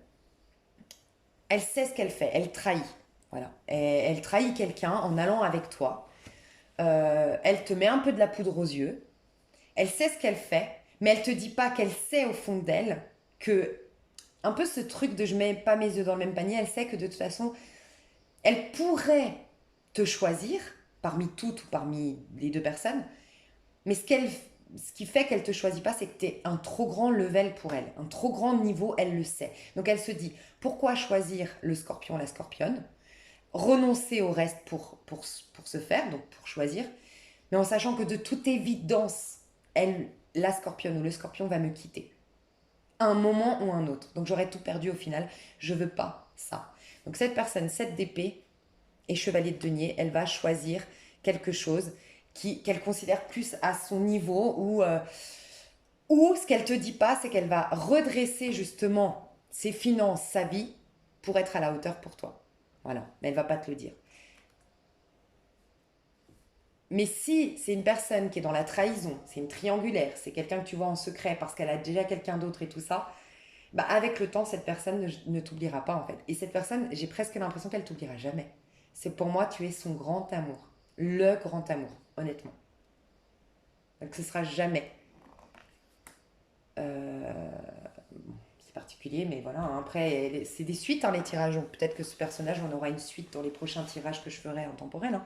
elle sait ce qu'elle fait. Elle trahit. Voilà. Elle trahit quelqu'un en allant avec toi. Elle te met un peu de la poudre aux yeux. Elle sait ce qu'elle fait, mais elle te dit pas qu'elle sait au fond d'elle que un peu ce truc de je mets pas mes œufs dans le même panier. Elle sait que de toute façon, elle pourrait te choisir parmi toutes ou parmi les deux personnes, mais ce qui fait qu'elle te choisit pas, c'est que tu es un trop grand level pour elle, un trop grand niveau, elle le sait. Donc elle se dit, pourquoi choisir le scorpion, la scorpionne, renoncer au reste pour se faire, donc pour choisir, mais en sachant que de toute évidence, elle la scorpionne ou le scorpion va me quitter. À un moment ou un autre. Donc j'aurais tout perdu au final. Je veux pas ça. Donc cette personne, 7 d'épée et chevalier de denier, elle va choisir quelque chose qu'elle considère plus à son niveau ou ce qu'elle te dit pas, c'est qu'elle va redresser justement ses finances, sa vie pour être à la hauteur pour toi. Voilà, mais elle va pas te le dire. Mais si c'est une personne qui est dans la trahison, c'est une triangulaire, c'est quelqu'un que tu vois en secret parce qu'elle a déjà quelqu'un d'autre et tout ça, bah avec le temps, cette personne ne t'oubliera pas en fait. Et cette personne, j'ai presque l'impression qu'elle t'oubliera jamais. C'est pour moi, tu es son grand amour. Le grand amour, honnêtement. Donc ce sera jamais. Euh, c'est particulier, mais voilà. Après, c'est des suites, hein, les tirages. Donc peut-être que ce personnage, on aura une suite dans les prochains tirages que je ferai intemporels. Hein.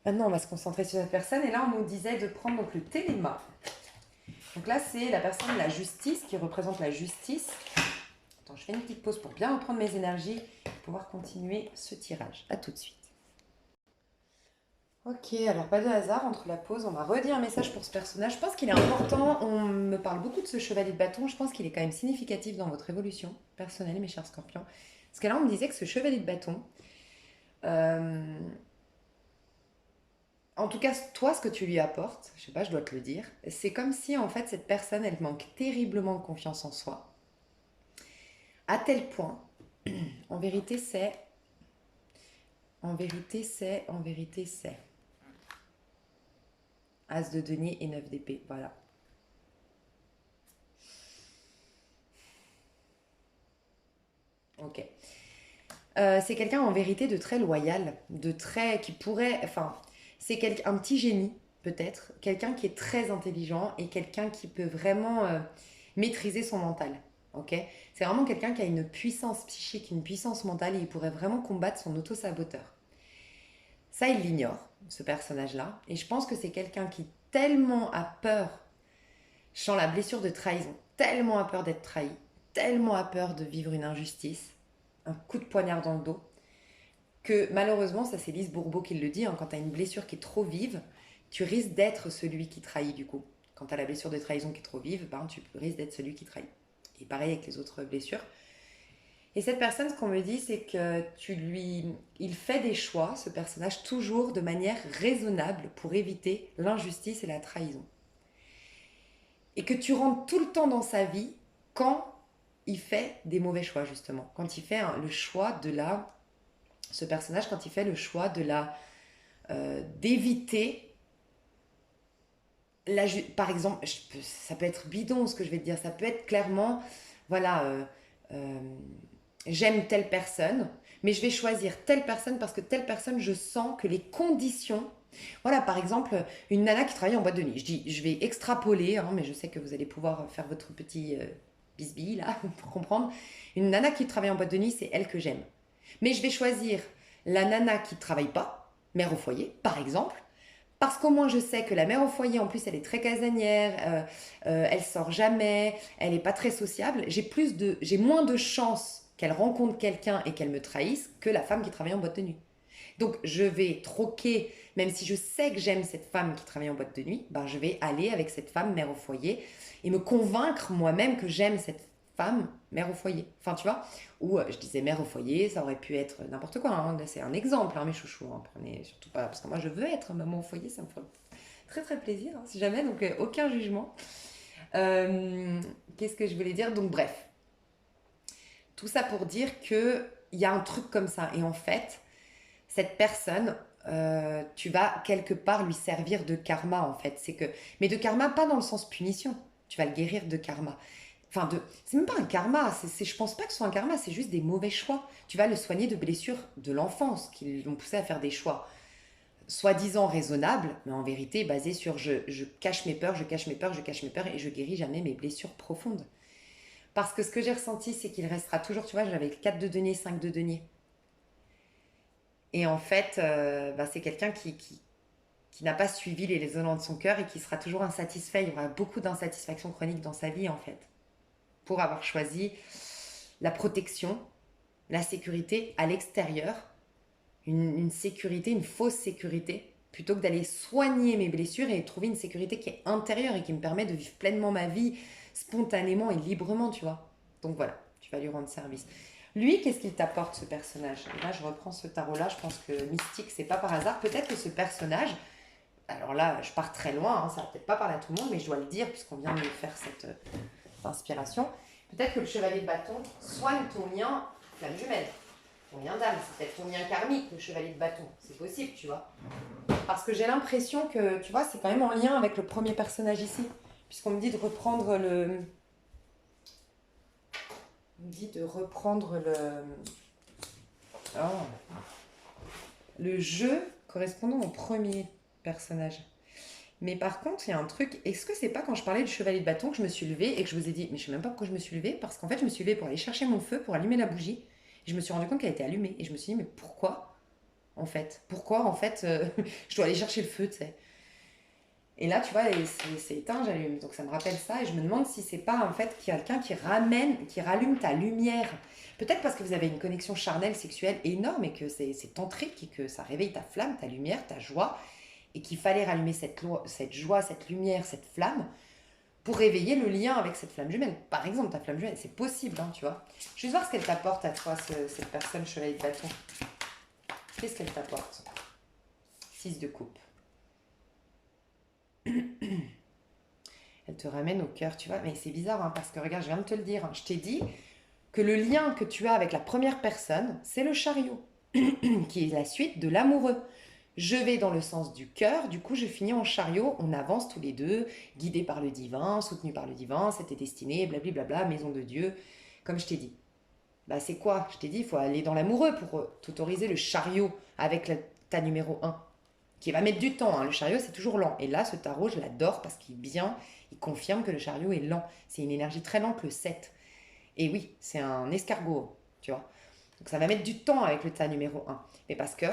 Maintenant, on va se concentrer sur cette personne. Et là, on nous disait de prendre donc le téléma. Donc là, c'est la personne de la justice qui représente la justice. Attends, je fais une petite pause pour bien reprendre mes énergies et pouvoir continuer ce tirage. A tout de suite. Ok, alors pas de hasard entre la pause. On va redire un message pour ce personnage. Je pense qu'il est important. On me parle beaucoup de ce chevalier de bâton. Je pense qu'il est quand même significatif dans votre évolution personnelle, mes chers scorpions. Parce que là, on me disait que ce chevalier de bâton, euh, en tout cas, toi, ce que tu lui apportes, je sais pas, je dois te le dire, c'est comme si en fait cette personne, elle manque terriblement de confiance en soi. À tel point, en vérité, c'est, en vérité, c'est. As de denier et 9 d'épée, voilà. Ok. C'est quelqu'un en vérité de très loyal, de très qui pourrait, enfin, c'est un petit génie peut-être, quelqu'un qui est très intelligent et quelqu'un qui peut vraiment maîtriser son mental. Ok, c'est vraiment quelqu'un qui a une puissance psychique, une puissance mentale et il pourrait vraiment combattre son auto-saboteur. Ça, il l'ignore, ce personnage-là, et je pense que c'est quelqu'un qui tellement a peur, je sens la blessure de trahison, tellement a peur d'être trahi, tellement a peur de vivre une injustice, un coup de poignard dans le dos, que malheureusement, ça c'est Lise Bourbeau qui le dit, hein, quand tu as une blessure qui est trop vive, tu risques d'être celui qui trahit du coup. Quand tu as la blessure de trahison qui est trop vive, ben, tu risques d'être celui qui trahit. Et pareil avec les autres blessures. Et cette personne, ce qu'on me dit, c'est que il fait des choix, ce personnage, toujours de manière raisonnable pour éviter l'injustice et la trahison. Et que tu rentres tout le temps dans sa vie quand il fait des mauvais choix, justement. Quand il fait le choix de la ce personnage quand il fait le choix d'éviter par exemple, ça peut être bidon ce que je vais te dire, ça peut être clairement, voilà, euh, j'aime telle personne, mais je vais choisir telle personne parce que telle personne, je sens que les conditions, voilà, par exemple, une nana qui travaille en boîte de nuit, je vais extrapoler, hein, mais je sais que vous allez pouvoir faire votre petit bisbille là, pour comprendre, une nana qui travaille en boîte de nuit, c'est elle que j'aime. Mais je vais choisir la nana qui ne travaille pas, mère au foyer, par exemple, parce qu'au moins je sais que la mère au foyer, en plus, elle est très casanière, elle sort jamais, elle n'est pas très sociable. J'ai moins de chances qu'elle rencontre quelqu'un et qu'elle me trahisse que la femme qui travaille en boîte de nuit. Donc je vais troquer, même si je sais que j'aime cette femme qui travaille en boîte de nuit, ben, je vais aller avec cette femme mère au foyer et me convaincre moi-même que j'aime cette femme mère au foyer. Enfin tu vois, ou je disais mère au foyer, ça aurait pu être n'importe quoi, hein. C'est un exemple, hein, mes chouchous, hein. Prenez surtout pas, parce que moi je veux être maman au foyer, ça me ferait très très plaisir, hein, si jamais, donc aucun jugement. Euh, Qu'est-ce que je voulais dire? Donc bref, tout ça pour dire que il y a un truc comme ça, et en fait, cette personne, tu vas quelque part lui servir de karma en fait. Mais de karma pas dans le sens punition. Tu vas le guérir de karma. C'est même pas un karma. Je pense pas que ce soit un karma. C'est juste des mauvais choix. Tu vas le soigner de blessures de l'enfance qui l'ont poussé à faire des choix soi-disant raisonnables, mais en vérité basés sur je cache mes peurs, je cache mes peurs, je cache mes peurs et je guéris jamais mes blessures profondes. Parce que ce que j'ai ressenti, c'est qu'il restera toujours, tu vois, j'avais 4 de denier, 5 de denier. Et en fait, bah, c'est quelqu'un qui n'a pas suivi les raisonnements de son cœur et qui sera toujours insatisfait. Il y aura beaucoup d'insatisfaction chronique dans sa vie, en fait, pour avoir choisi la protection, la sécurité à l'extérieur, une sécurité, une fausse sécurité, plutôt que d'aller soigner mes blessures et trouver une sécurité qui est intérieure et qui me permet de vivre pleinement ma vie, spontanément et librement, tu vois. Donc voilà, tu vas lui rendre service. Lui, qu'est-ce qu'il t'apporte, ce personnage? Et là, je reprends ce tarot-là, je pense que mystique, c'est pas par hasard. Peut-être que ce personnage, alors là, je pars très loin, hein, ça va peut-être pas parler à tout le monde, mais je dois le dire puisqu'on vient de faire cette inspiration. Peut-être que le chevalier de bâton soigne ton lien flamme jumelle, ton lien d'âme, c'est peut-être ton lien karmique, le chevalier de bâton, c'est possible, tu vois. Parce que j'ai l'impression que, tu vois, c'est quand même en lien avec le premier personnage ici, puisqu'on me dit de reprendre le... On me dit de reprendre oh, le jeu correspondant au premier personnage. Mais par contre, il y a un truc, est-ce que c'est pas quand je parlais du chevalier de bâton que je me suis levée et que je vous ai dit, mais je sais même pas pourquoi je me suis levée, parce qu'en fait, je me suis levée pour aller chercher mon feu, pour allumer la bougie, et je me suis rendu compte qu'elle était allumée, et je me suis dit, mais pourquoi, en fait? Pourquoi, en fait, je dois aller chercher le feu, tu sais? Et là, tu vois, c'est éteint, j'allume. Donc ça me rappelle ça, et je me demande si c'est pas, en fait, quelqu'un qui ramène, qui rallume ta lumière. Peut-être parce que vous avez une connexion charnelle, sexuelle énorme, et que c'est tantrique, et que ça réveille ta flamme, ta lumière, ta joie, et qu'il fallait rallumer cette joie, cette lumière, cette flamme pour réveiller le lien avec cette flamme jumelle. Par exemple, ta flamme jumelle, c'est possible, hein, tu vois. Je vais voir ce qu'elle t'apporte à toi, cette personne chevalier de bâton. Qu'est-ce qu'elle t'apporte? 6 de coupe. Elle te ramène au cœur, tu vois. Mais c'est bizarre, hein, parce que regarde, je viens de te le dire. Hein, je t'ai dit que le lien que tu as avec la première personne, c'est le chariot, qui est la suite de l'amoureux. Je vais dans le sens du cœur, du coup je finis en chariot, on avance tous les deux, guidés par le divin, soutenus par le divin, c'était destiné, blablabla, maison de Dieu, comme je t'ai dit. Bah c'est quoi? Je t'ai dit, il faut aller dans l'amoureux pour t'autoriser le chariot avec ta numéro un, qui va mettre du temps, hein. Le chariot c'est toujours lent. Et là, ce tarot, je l'adore parce qu'il vient, il confirme que le chariot est lent. C'est une énergie très lente, le 7. Et oui, c'est un escargot, tu vois. Donc ça va mettre du temps avec le tas numéro un. Mais parce que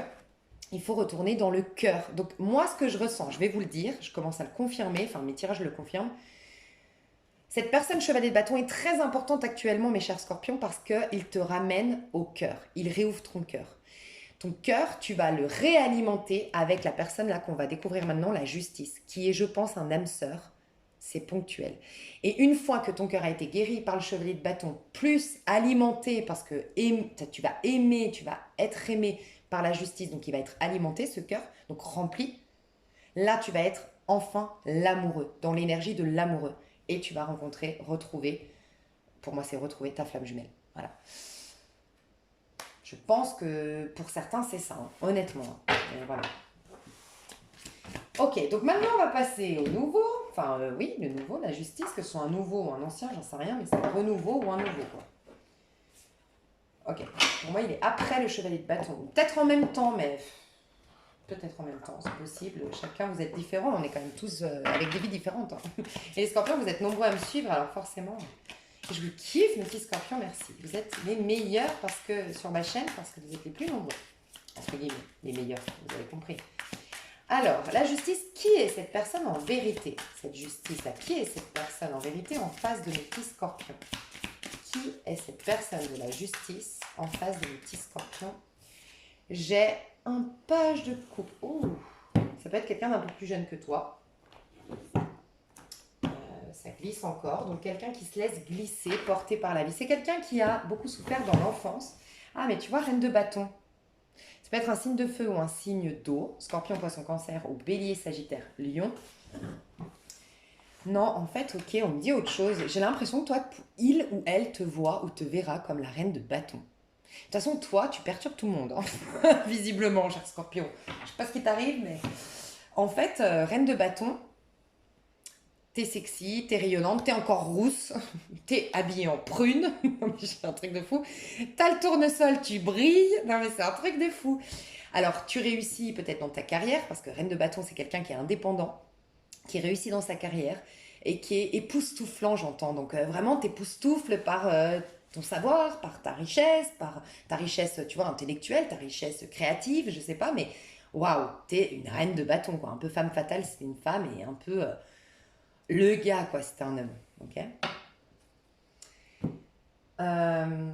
il faut retourner dans le cœur. Donc moi, ce que je ressens, je vais vous le dire, je commence à le confirmer, enfin mes tirages le confirment. Cette personne chevalier de bâton est très importante actuellement, mes chers scorpions, parce qu'il te ramène au cœur. Il réouvre ton cœur. Ton cœur, tu vas le réalimenter avec la personne là qu'on va découvrir maintenant, la justice, qui est, je pense, un âme sœur. C'est ponctuel. Et une fois que ton cœur a été guéri par le chevalier de bâton, plus alimenté, parce que tu vas aimer, tu vas être aimé par la justice, donc il va être alimenté ce cœur, donc rempli, là tu vas être enfin l'amoureux, dans l'énergie de l'amoureux. Et tu vas rencontrer, retrouver, pour moi c'est retrouver ta flamme jumelle. Voilà. Je pense que pour certains c'est ça, hein, honnêtement. Et voilà. Ok, donc maintenant on va passer au nouveau. Enfin, oui, le nouveau, la justice, que ce soit un nouveau ou un ancien, j'en sais rien, mais c'est un renouveau ou un nouveau, quoi. Ok, pour moi, il est après le chevalier de bâton. Peut-être en même temps, mais peut-être en même temps, c'est possible. Chacun, vous êtes différents, on est quand même tous avec des vies différentes, hein. Et les scorpions, vous êtes nombreux à me suivre, alors forcément, je vous kiffe, mes petits scorpions, merci. Vous êtes les meilleurs parce que, sur ma chaîne, parce que vous êtes les plus nombreux. Entre guillemets, les meilleurs, vous avez compris. Alors, la justice, qui est cette personne en vérité? Cette justice-là, qui est cette personne en vérité en face de mes petits scorpions? Qui est cette personne de la justice en face de mes petits scorpions? J'ai un page de coupe. Oh, ça peut être quelqu'un d'un peu plus jeune que toi. Ça glisse encore. Donc, quelqu'un qui se laisse glisser, porté par la vie. C'est quelqu'un qui a beaucoup souffert dans l'enfance. Ah, mais tu vois, reine de bâton. Ça peut être un signe de feu ou un signe d'eau. Scorpion, poisson, cancer ou bélier, sagittaire, lion. Non, en fait, ok, on me dit autre chose. J'ai l'impression que toi, il ou elle te voit ou te verra comme la reine de bâton. De toute façon, toi, tu perturbes tout le monde, hein. Visiblement, cher scorpion. Je sais pas ce qui t'arrive, mais... En fait, reine de bâton, t'es sexy, t'es rayonnante, t'es encore rousse, t'es habillée en prune. C'est un truc de fou. T'as le tournesol, tu brilles. Non, mais c'est un truc de fou. Alors, tu réussis peut-être dans ta carrière, parce que reine de bâton, c'est quelqu'un qui est indépendant, qui réussit dans sa carrière et qui est époustouflant, j'entends. Donc, vraiment, t'époustoufles par ton savoir, par ta richesse, tu vois, intellectuelle, ta richesse créative, je sais pas, mais waouh, t'es une reine de bâton, quoi. Un peu femme fatale, c'était une femme, et un peu le gars, quoi, c'était un homme. Ok. Euh,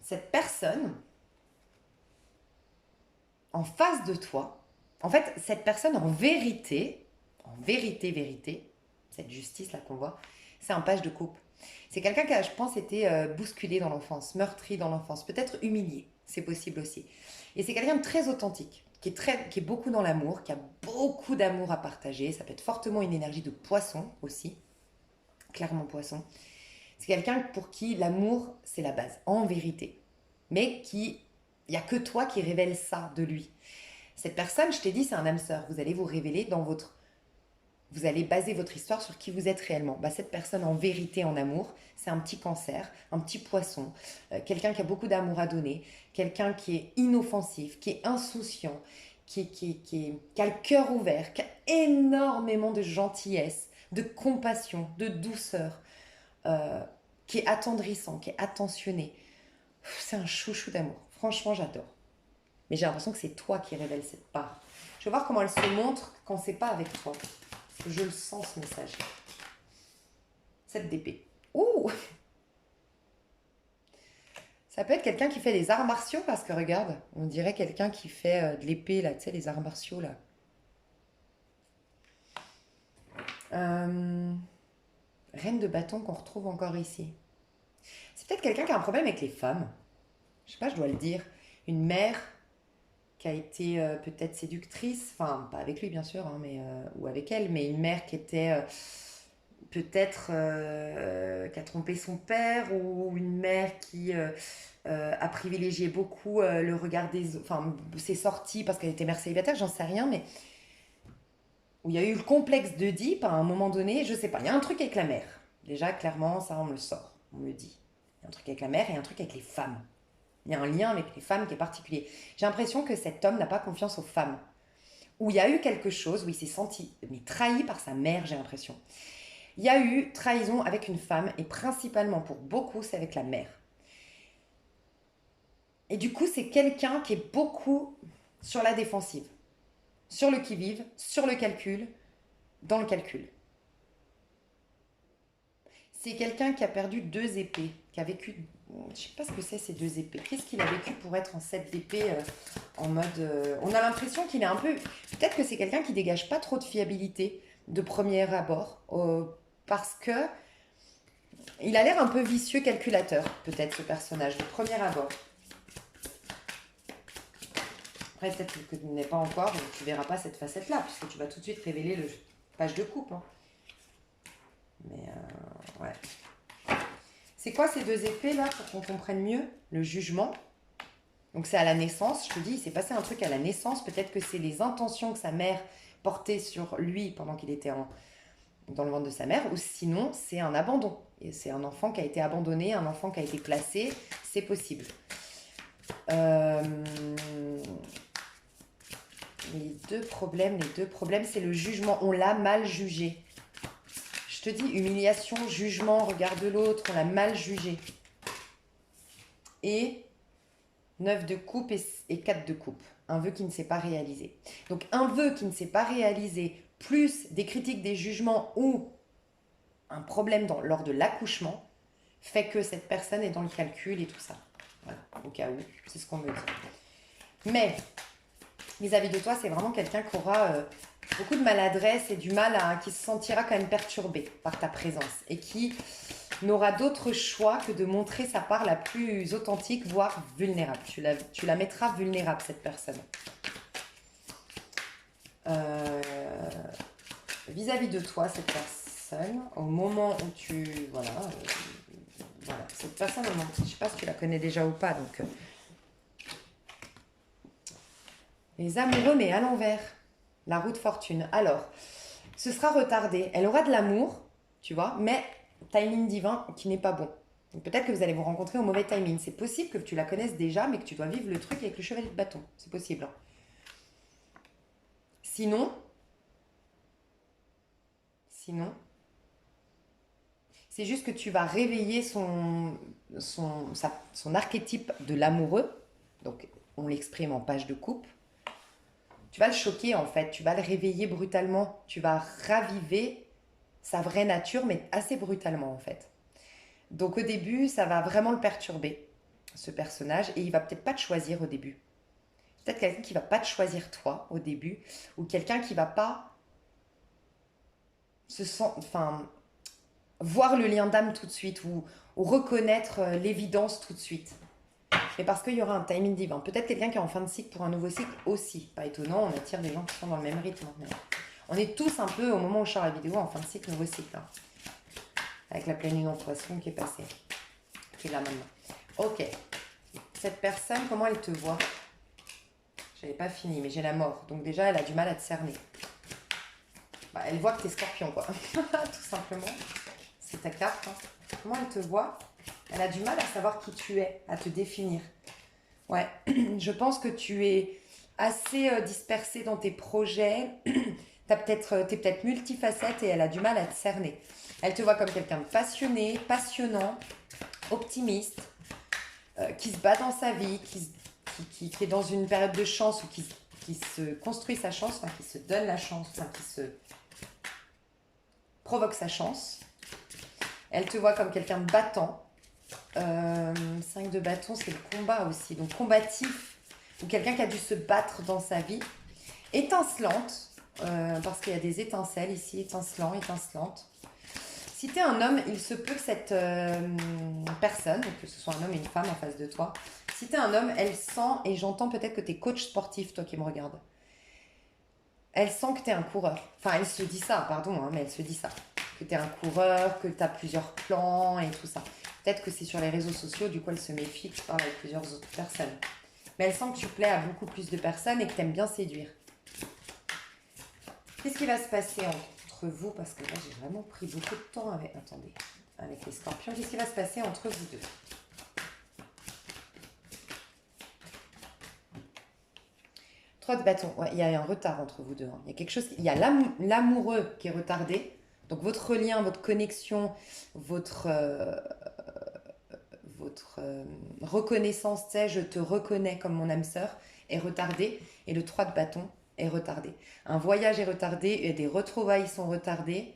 cette personne, en face de toi, En fait, cette personne, en vérité, cette justice-là qu'on voit, c'est un page de coupe. C'est quelqu'un qui a, je pense, été bousculé dans l'enfance, meurtri dans l'enfance, peut-être humilié, c'est possible aussi. Et c'est quelqu'un de très authentique, qui est beaucoup dans l'amour, qui a beaucoup d'amour à partager. Ça peut être fortement une énergie de poisson aussi, clairement poisson. C'est quelqu'un pour qui l'amour, c'est la base, en vérité. Mais qui, il n'y a que toi qui révèle ça de lui. Cette personne, je t'ai dit, c'est un âme sœur. Vous allez vous révéler dans votre... Vous allez baser votre histoire sur qui vous êtes réellement. Bah, cette personne, en vérité, en amour, c'est un petit cancer, un petit poisson, quelqu'un qui a beaucoup d'amour à donner, quelqu'un qui est inoffensif, qui est insouciant, qui a le cœur ouvert, qui a énormément de gentillesse, de compassion, de douceur, euh, qui est attendrissant, qui est attentionné. C'est un chouchou d'amour. Franchement, j'adore. Mais j'ai l'impression que c'est toi qui révèle cette part. Je vais voir comment elle se montre quand c'est pas avec toi. Parce que je le sens, ce message. 7 d'épée. Ouh! Ça peut être quelqu'un qui fait des arts martiaux, parce que regarde, on dirait quelqu'un qui fait de l'épée, là, tu sais, les arts martiaux, là. Euh, Reine de bâton qu'on retrouve encore ici. C'est peut-être quelqu'un qui a un problème avec les femmes. Je sais pas, je dois le dire. Une mère qui a été peut-être séductrice, enfin pas avec lui bien sûr, hein, mais, ou avec elle, mais une mère qui était peut-être qui a trompé son père, ou une mère qui a privilégié beaucoup le regard des... Enfin, ses sorties parce qu'elle était mère célibataire, j'en sais rien, mais où il y a eu le complexe d'Oedipe à un moment donné, je sais pas, il y a un truc avec la mère. Déjà, clairement, ça on me le sort, on me le dit. Il y a un truc avec la mère et un truc avec les femmes. Il y a un lien avec les femmes qui est particulier. J'ai l'impression que cet homme n'a pas confiance aux femmes. Où il y a eu quelque chose, où il s'est senti mais trahi par sa mère, j'ai l'impression. Il y a eu trahison avec une femme, et principalement pour beaucoup, c'est avec la mère. Et du coup, c'est quelqu'un qui est beaucoup sur la défensive, sur le qui-vive, sur le calcul, dans le calcul. C'est quelqu'un qui a perdu 2 épées, qui a vécu... Je ne sais pas ce que c'est ces 2 épées. Qu'est-ce qu'il a vécu pour être en 7 d'épée en mode... On a l'impression qu'il est un peu... Peut-être que c'est quelqu'un qui dégage pas trop de fiabilité de premier abord, parce que il a l'air un peu vicieux calculateur, peut-être, ce personnage, de premier abord. Après, peut-être que tu n'es pas encore, donc tu verras pas cette facette-là, puisque tu vas tout de suite révéler le page de coupe. Hein. Mais, ouais. C'est quoi ces 2 épées là, pour qu'on comprenne mieux? Le jugement. Donc c'est à la naissance, je te dis, il s'est passé un truc à la naissance. Peut-être que c'est les intentions que sa mère portait sur lui pendant qu'il était dans le ventre de sa mère, ou sinon c'est un abandon. Et c'est un enfant qui a été abandonné, un enfant qui a été placé, c'est possible. Euh, les deux problèmes, c'est le jugement. On l'a mal jugé. Je te dis, humiliation, jugement, regard de l'autre, on l'a mal jugé. Et 9 de coupe et 4 de coupe. Un vœu qui ne s'est pas réalisé. Donc un vœu qui ne s'est pas réalisé, plus des critiques, des jugements ou un problème lors de l'accouchement, fait que cette personne est dans le calcul et tout ça. Voilà, au cas où, c'est ce qu'on me dit. Mais vis-à-vis de toi, c'est vraiment quelqu'un qui aura beaucoup de maladresse et du mal qui se sentira quand même perturbé par ta présence et qui n'aura d'autre choix que de montrer sa part la plus authentique, voire vulnérable. Tu la mettras vulnérable, cette personne. Vis-à-vis de toi, cette personne, au moment où tu... Voilà, voilà. Cette personne, je ne sais pas si tu la connais déjà ou pas, donc... les amoureux, mais à l'envers. La roue de fortune. Alors, ce sera retardé. Elle aura de l'amour, tu vois, mais timing divin qui n'est pas bon. Donc peut-être que vous allez vous rencontrer au mauvais timing. C'est possible que tu la connaisses déjà, mais que tu dois vivre le truc avec le chevalier de bâton. C'est possible. Hein. Sinon, c'est juste que tu vas réveiller son archétype de l'amoureux. Donc, on l'exprime en page de coupe. Tu vas le choquer en fait, tu vas le réveiller brutalement, tu vas raviver sa vraie nature, mais assez brutalement en fait. Donc au début, ça va vraiment le perturber, ce personnage, et il va peut-être pas te choisir au début. peut-être quelqu'un qui va pas te choisir toi au début, ou quelqu'un qui va pas enfin, voir le lien d'âme tout de suite, ou reconnaître l'évidence tout de suite. Mais parce qu'il y aura un timing divin. Peut-être quelqu'un qui est en fin de cycle pour un nouveau cycle aussi. Pas étonnant, on attire des gens qui sont dans le même rythme. Mais on est tous un peu, au moment où je sors la vidéo, en fin de cycle, nouveau cycle. Hein. Avec la pleine lune en poisson qui est passée. Qui est là maintenant. Ok. Cette personne, comment elle te voit? J'avais pas fini, mais j'ai la mort. Donc déjà, elle a du mal à te cerner. Bah, elle voit que t'es scorpion, quoi. Tout simplement. C'est ta carte. Hein. Comment elle te voit? Elle a du mal à savoir qui tu es, à te définir. Ouais, je pense que tu es assez dispersé dans tes projets. T'es peut-être multifacette et elle a du mal à te cerner. Elle te voit comme quelqu'un de passionné, passionnant, optimiste, qui se bat dans sa vie, qui est dans une période de chance ou qui se construit sa chance, enfin qui se donne la chance, enfin qui se provoque sa chance. Elle te voit comme quelqu'un de battant. 5 de bâton, c'est le combat aussi. Donc combatif, ou quelqu'un qui a dû se battre dans sa vie. Étincelante, parce qu'il y a des étincelles ici, étincelante. Si tu es un homme, il se peut que cette personne, que ce soit un homme et une femme en face de toi, si tu es un homme, elle sent, et j'entends peut-être que tu es coach sportif, toi qui me regardes, elle sent que tu es un coureur. Enfin, elle se dit ça, pardon, hein, mais elle se dit ça. Que tu es un coureur, que tu as plusieurs plans et tout ça. Peut-être que c'est sur les réseaux sociaux, du coup elle se méfie que tu parles avec plusieurs autres personnes. Mais elle sent que tu plais à beaucoup plus de personnes et que tu aimes bien séduire. Qu'est-ce qui va se passer entre vous? Parce que là j'ai vraiment pris beaucoup de temps avec... Attendez, avec les scorpions. Qu'est-ce qui va se passer entre vous deux? Trois de bâton. Ouais, il y a un retard entre vous deux. Hein. Il y a quelque chose... Il y a l'amoureux qui est retardé. Donc votre lien, votre connexion, votre reconnaissance, tu sais, je te reconnais comme mon âme sœur, est retardée. Et le 3 de bâton est retardé. Un voyage est retardé et des retrouvailles sont retardées.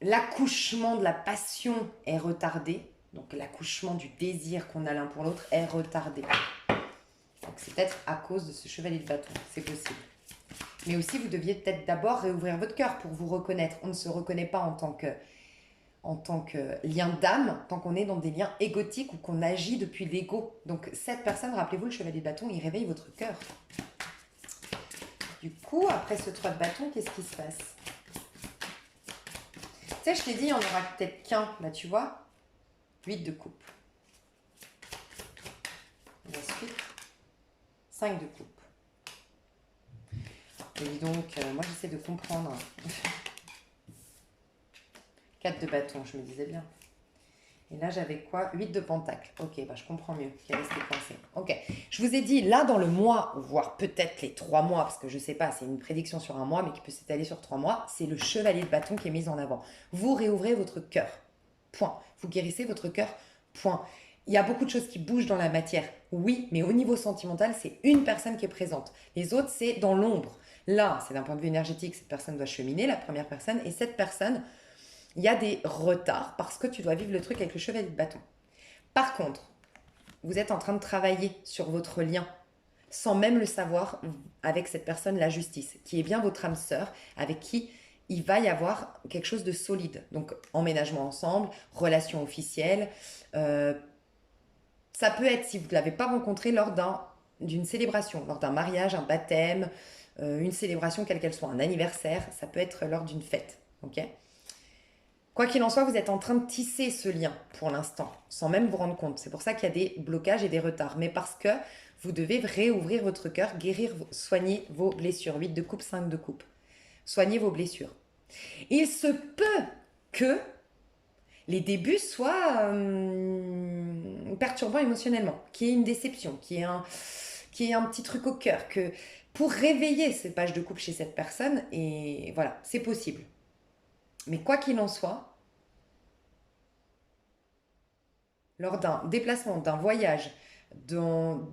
L'accouchement de la passion est retardé. Donc l'accouchement du désir qu'on a l'un pour l'autre est retardé. Donc c'est peut-être à cause de ce chevalier de bâton, c'est possible. Mais aussi, vous deviez peut-être d'abord réouvrir votre cœur pour vous reconnaître. On ne se reconnaît pas en tant que lien d'âme, tant qu'on est dans des liens égotiques ou qu'on agit depuis l'ego. Donc cette personne, rappelez-vous, le chevalier de bâton, il réveille votre cœur. Du coup, après ce 3 de bâton, qu'est-ce qui se passe? Tu sais, je t'ai dit, il n'y en aura peut-être qu'un, là tu vois, 8 de coupe. Et ensuite, 5 de coupe. Et dis donc, moi j'essaie de comprendre. 4 de bâton, je me disais bien. Et là, j'avais quoi? 8 de pentacle. Ok, bah, je comprends mieux ce qui est resté coincé. Ok, je vous ai dit, là, dans le mois, voire peut-être les 3 mois, parce que je ne sais pas, c'est une prédiction sur un mois, mais qui peut s'étaler sur 3 mois, c'est le chevalier de bâton qui est mis en avant. Vous réouvrez votre cœur. Point. Vous guérissez votre cœur. Point. Il y a beaucoup de choses qui bougent dans la matière. Oui, mais au niveau sentimental, c'est une personne qui est présente. Les autres, c'est dans l'ombre. Là, c'est d'un point de vue énergétique, cette personne doit cheminer, la première personne, et cette personne, il y a des retards parce que tu dois vivre le truc avec le chevalier de bâton. Par contre, vous êtes en train de travailler sur votre lien sans même le savoir avec cette personne, la justice, qui est bien votre âme sœur, avec qui il va y avoir quelque chose de solide. Donc, emménagement ensemble, relation officielle. Ça peut être, si vous ne l'avez pas rencontré, lors d'une célébration, lors d'un mariage, un baptême, une célébration quelle qu'elle soit, un anniversaire, ça peut être lors d'une fête. Ok ? Quoi qu'il en soit, vous êtes en train de tisser ce lien pour l'instant, sans même vous rendre compte. C'est pour ça qu'il y a des blocages et des retards. Mais parce que vous devez réouvrir votre cœur, guérir, soigner vos blessures. 8 de coupe, 5 de coupe. Soignez vos blessures. Il se peut que les débuts soient perturbants émotionnellement, qu'il y ait une déception, qu'il y ait un petit truc au cœur, que pour réveiller ces pages de coupe chez cette personne, et voilà, c'est possible. Mais quoi qu'il en soit, lors d'un déplacement, d'un voyage, dans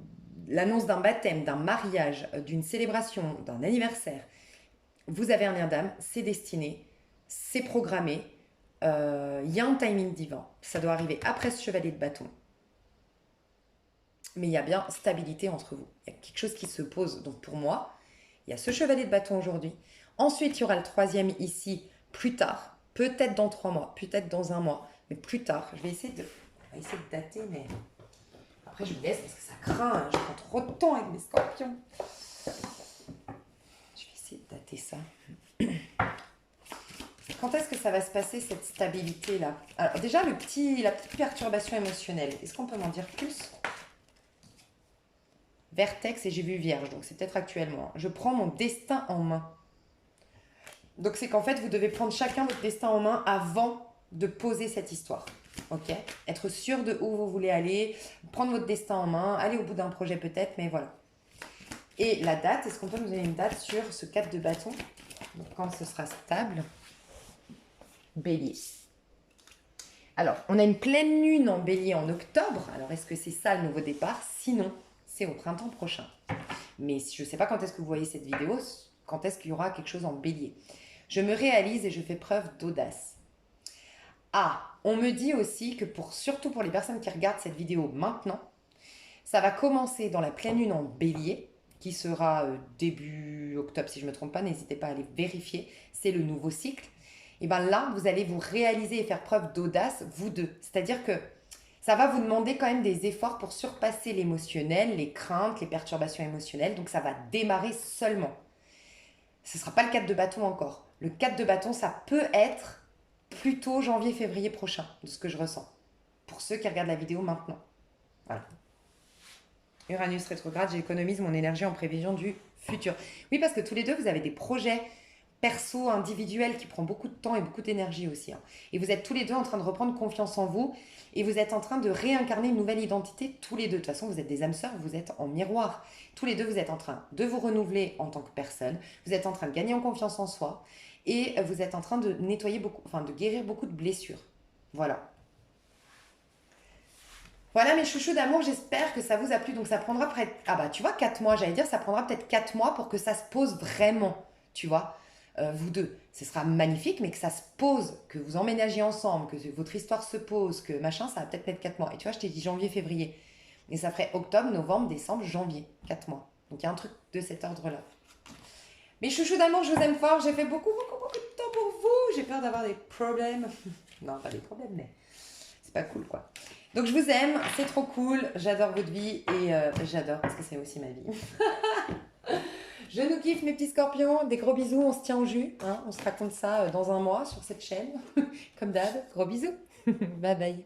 l'annonce d'un baptême, d'un mariage, d'une célébration, d'un anniversaire, vous avez un lien d'âme, c'est destiné, c'est programmé, y a un timing divin. Ça doit arriver après ce chevalier de bâton. mais il y a bien stabilité entre vous. Il y a quelque chose qui se pose. Donc pour moi, il y a ce chevalier de bâton aujourd'hui. Ensuite, il y aura le troisième ici plus tard. Peut-être dans 3 mois, peut-être dans un mois, mais plus tard. On va essayer de dater, mais après je vous laisse parce que ça craint. Hein. Je prends trop de temps avec les scorpions. Je vais essayer de dater ça. Quand est-ce que ça va se passer cette stabilité là? Alors déjà la petite perturbation émotionnelle. Est-ce qu'on peut m'en dire plus? Vertex et j'ai vu Vierge, donc c'est peut-être actuellement. Je prends mon destin en main. Donc c'est qu'en fait, vous devez prendre chacun votre destin en main avant de poser cette histoire. Ok? Être sûr de où vous voulez aller, prendre votre destin en main, aller au bout d'un projet peut-être, mais voilà. Et la date, est-ce qu'on peut nous donner une date sur ce 4 de bâton? Donc quand ce sera stable? Bélier. Alors, on a une pleine lune en bélier en octobre. Alors, est-ce que c'est ça le nouveau départ? Sinon, c'est au printemps prochain. Mais je ne sais pas quand est-ce que vous voyez cette vidéo, quand est-ce qu'il y aura quelque chose en bélier. Je me réalise et je fais preuve d'audace. Ah, on me dit aussi que surtout pour les personnes qui regardent cette vidéo maintenant, ça va commencer dans la pleine lune en bélier, qui sera début octobre si je ne me trompe pas, n'hésitez pas à aller vérifier, c'est le nouveau cycle. Et bien là, vous allez vous réaliser et faire preuve d'audace, vous deux. C'est-à-dire que ça va vous demander quand même des efforts pour surpasser l'émotionnel, les craintes, les perturbations émotionnelles. Donc ça va démarrer seulement. Ce ne sera pas le 4 de bâton encore. Le 4 de bâton, ça peut être plutôt janvier-février prochain, de ce que je ressens. Pour ceux qui regardent la vidéo maintenant. Voilà. Uranus rétrograde, j'économise mon énergie en prévision du futur. Oui, parce que tous les deux, vous avez des projets perso, individuels, qui prend beaucoup de temps et beaucoup d'énergie aussi. Hein. Et vous êtes tous les deux en train de reprendre confiance en vous et vous êtes en train de réincarner une nouvelle identité tous les deux. De toute façon, vous êtes des âmes sœurs, vous êtes en miroir. Tous les deux, vous êtes en train de vous renouveler en tant que personne, vous êtes en train de gagner en confiance en soi et vous êtes en train de nettoyer beaucoup, enfin de guérir beaucoup de blessures. Voilà. Voilà mes chouchous d'amour, j'espère que ça vous a plu. Donc ça prendra près... Ah bah tu vois, 4 mois, j'allais dire, ça prendra peut-être 4 mois pour que ça se pose vraiment, tu vois, vous deux. Ce sera magnifique, mais que ça se pose, que vous emménagiez ensemble, que votre histoire se pose, que machin, ça va peut-être mettre 4 mois. Et tu vois, je t'ai dit janvier, février. Et ça ferait octobre, novembre, décembre, janvier, 4 mois. Donc il y a un truc de cet ordre-là. Mes chouchous d'amour, je vous aime fort. J'ai fait beaucoup, beaucoup, beaucoup de temps pour vous. J'ai peur d'avoir des problèmes. Non, pas des problèmes, mais c'est pas cool, quoi. Donc je vous aime, c'est trop cool, j'adore votre vie et j'adore parce que c'est aussi ma vie. Je nous kiffe mes petits scorpions, des gros bisous, on se tient au jus, hein, on se raconte ça dans un mois sur cette chaîne, comme d'hab, gros bisous, bye bye.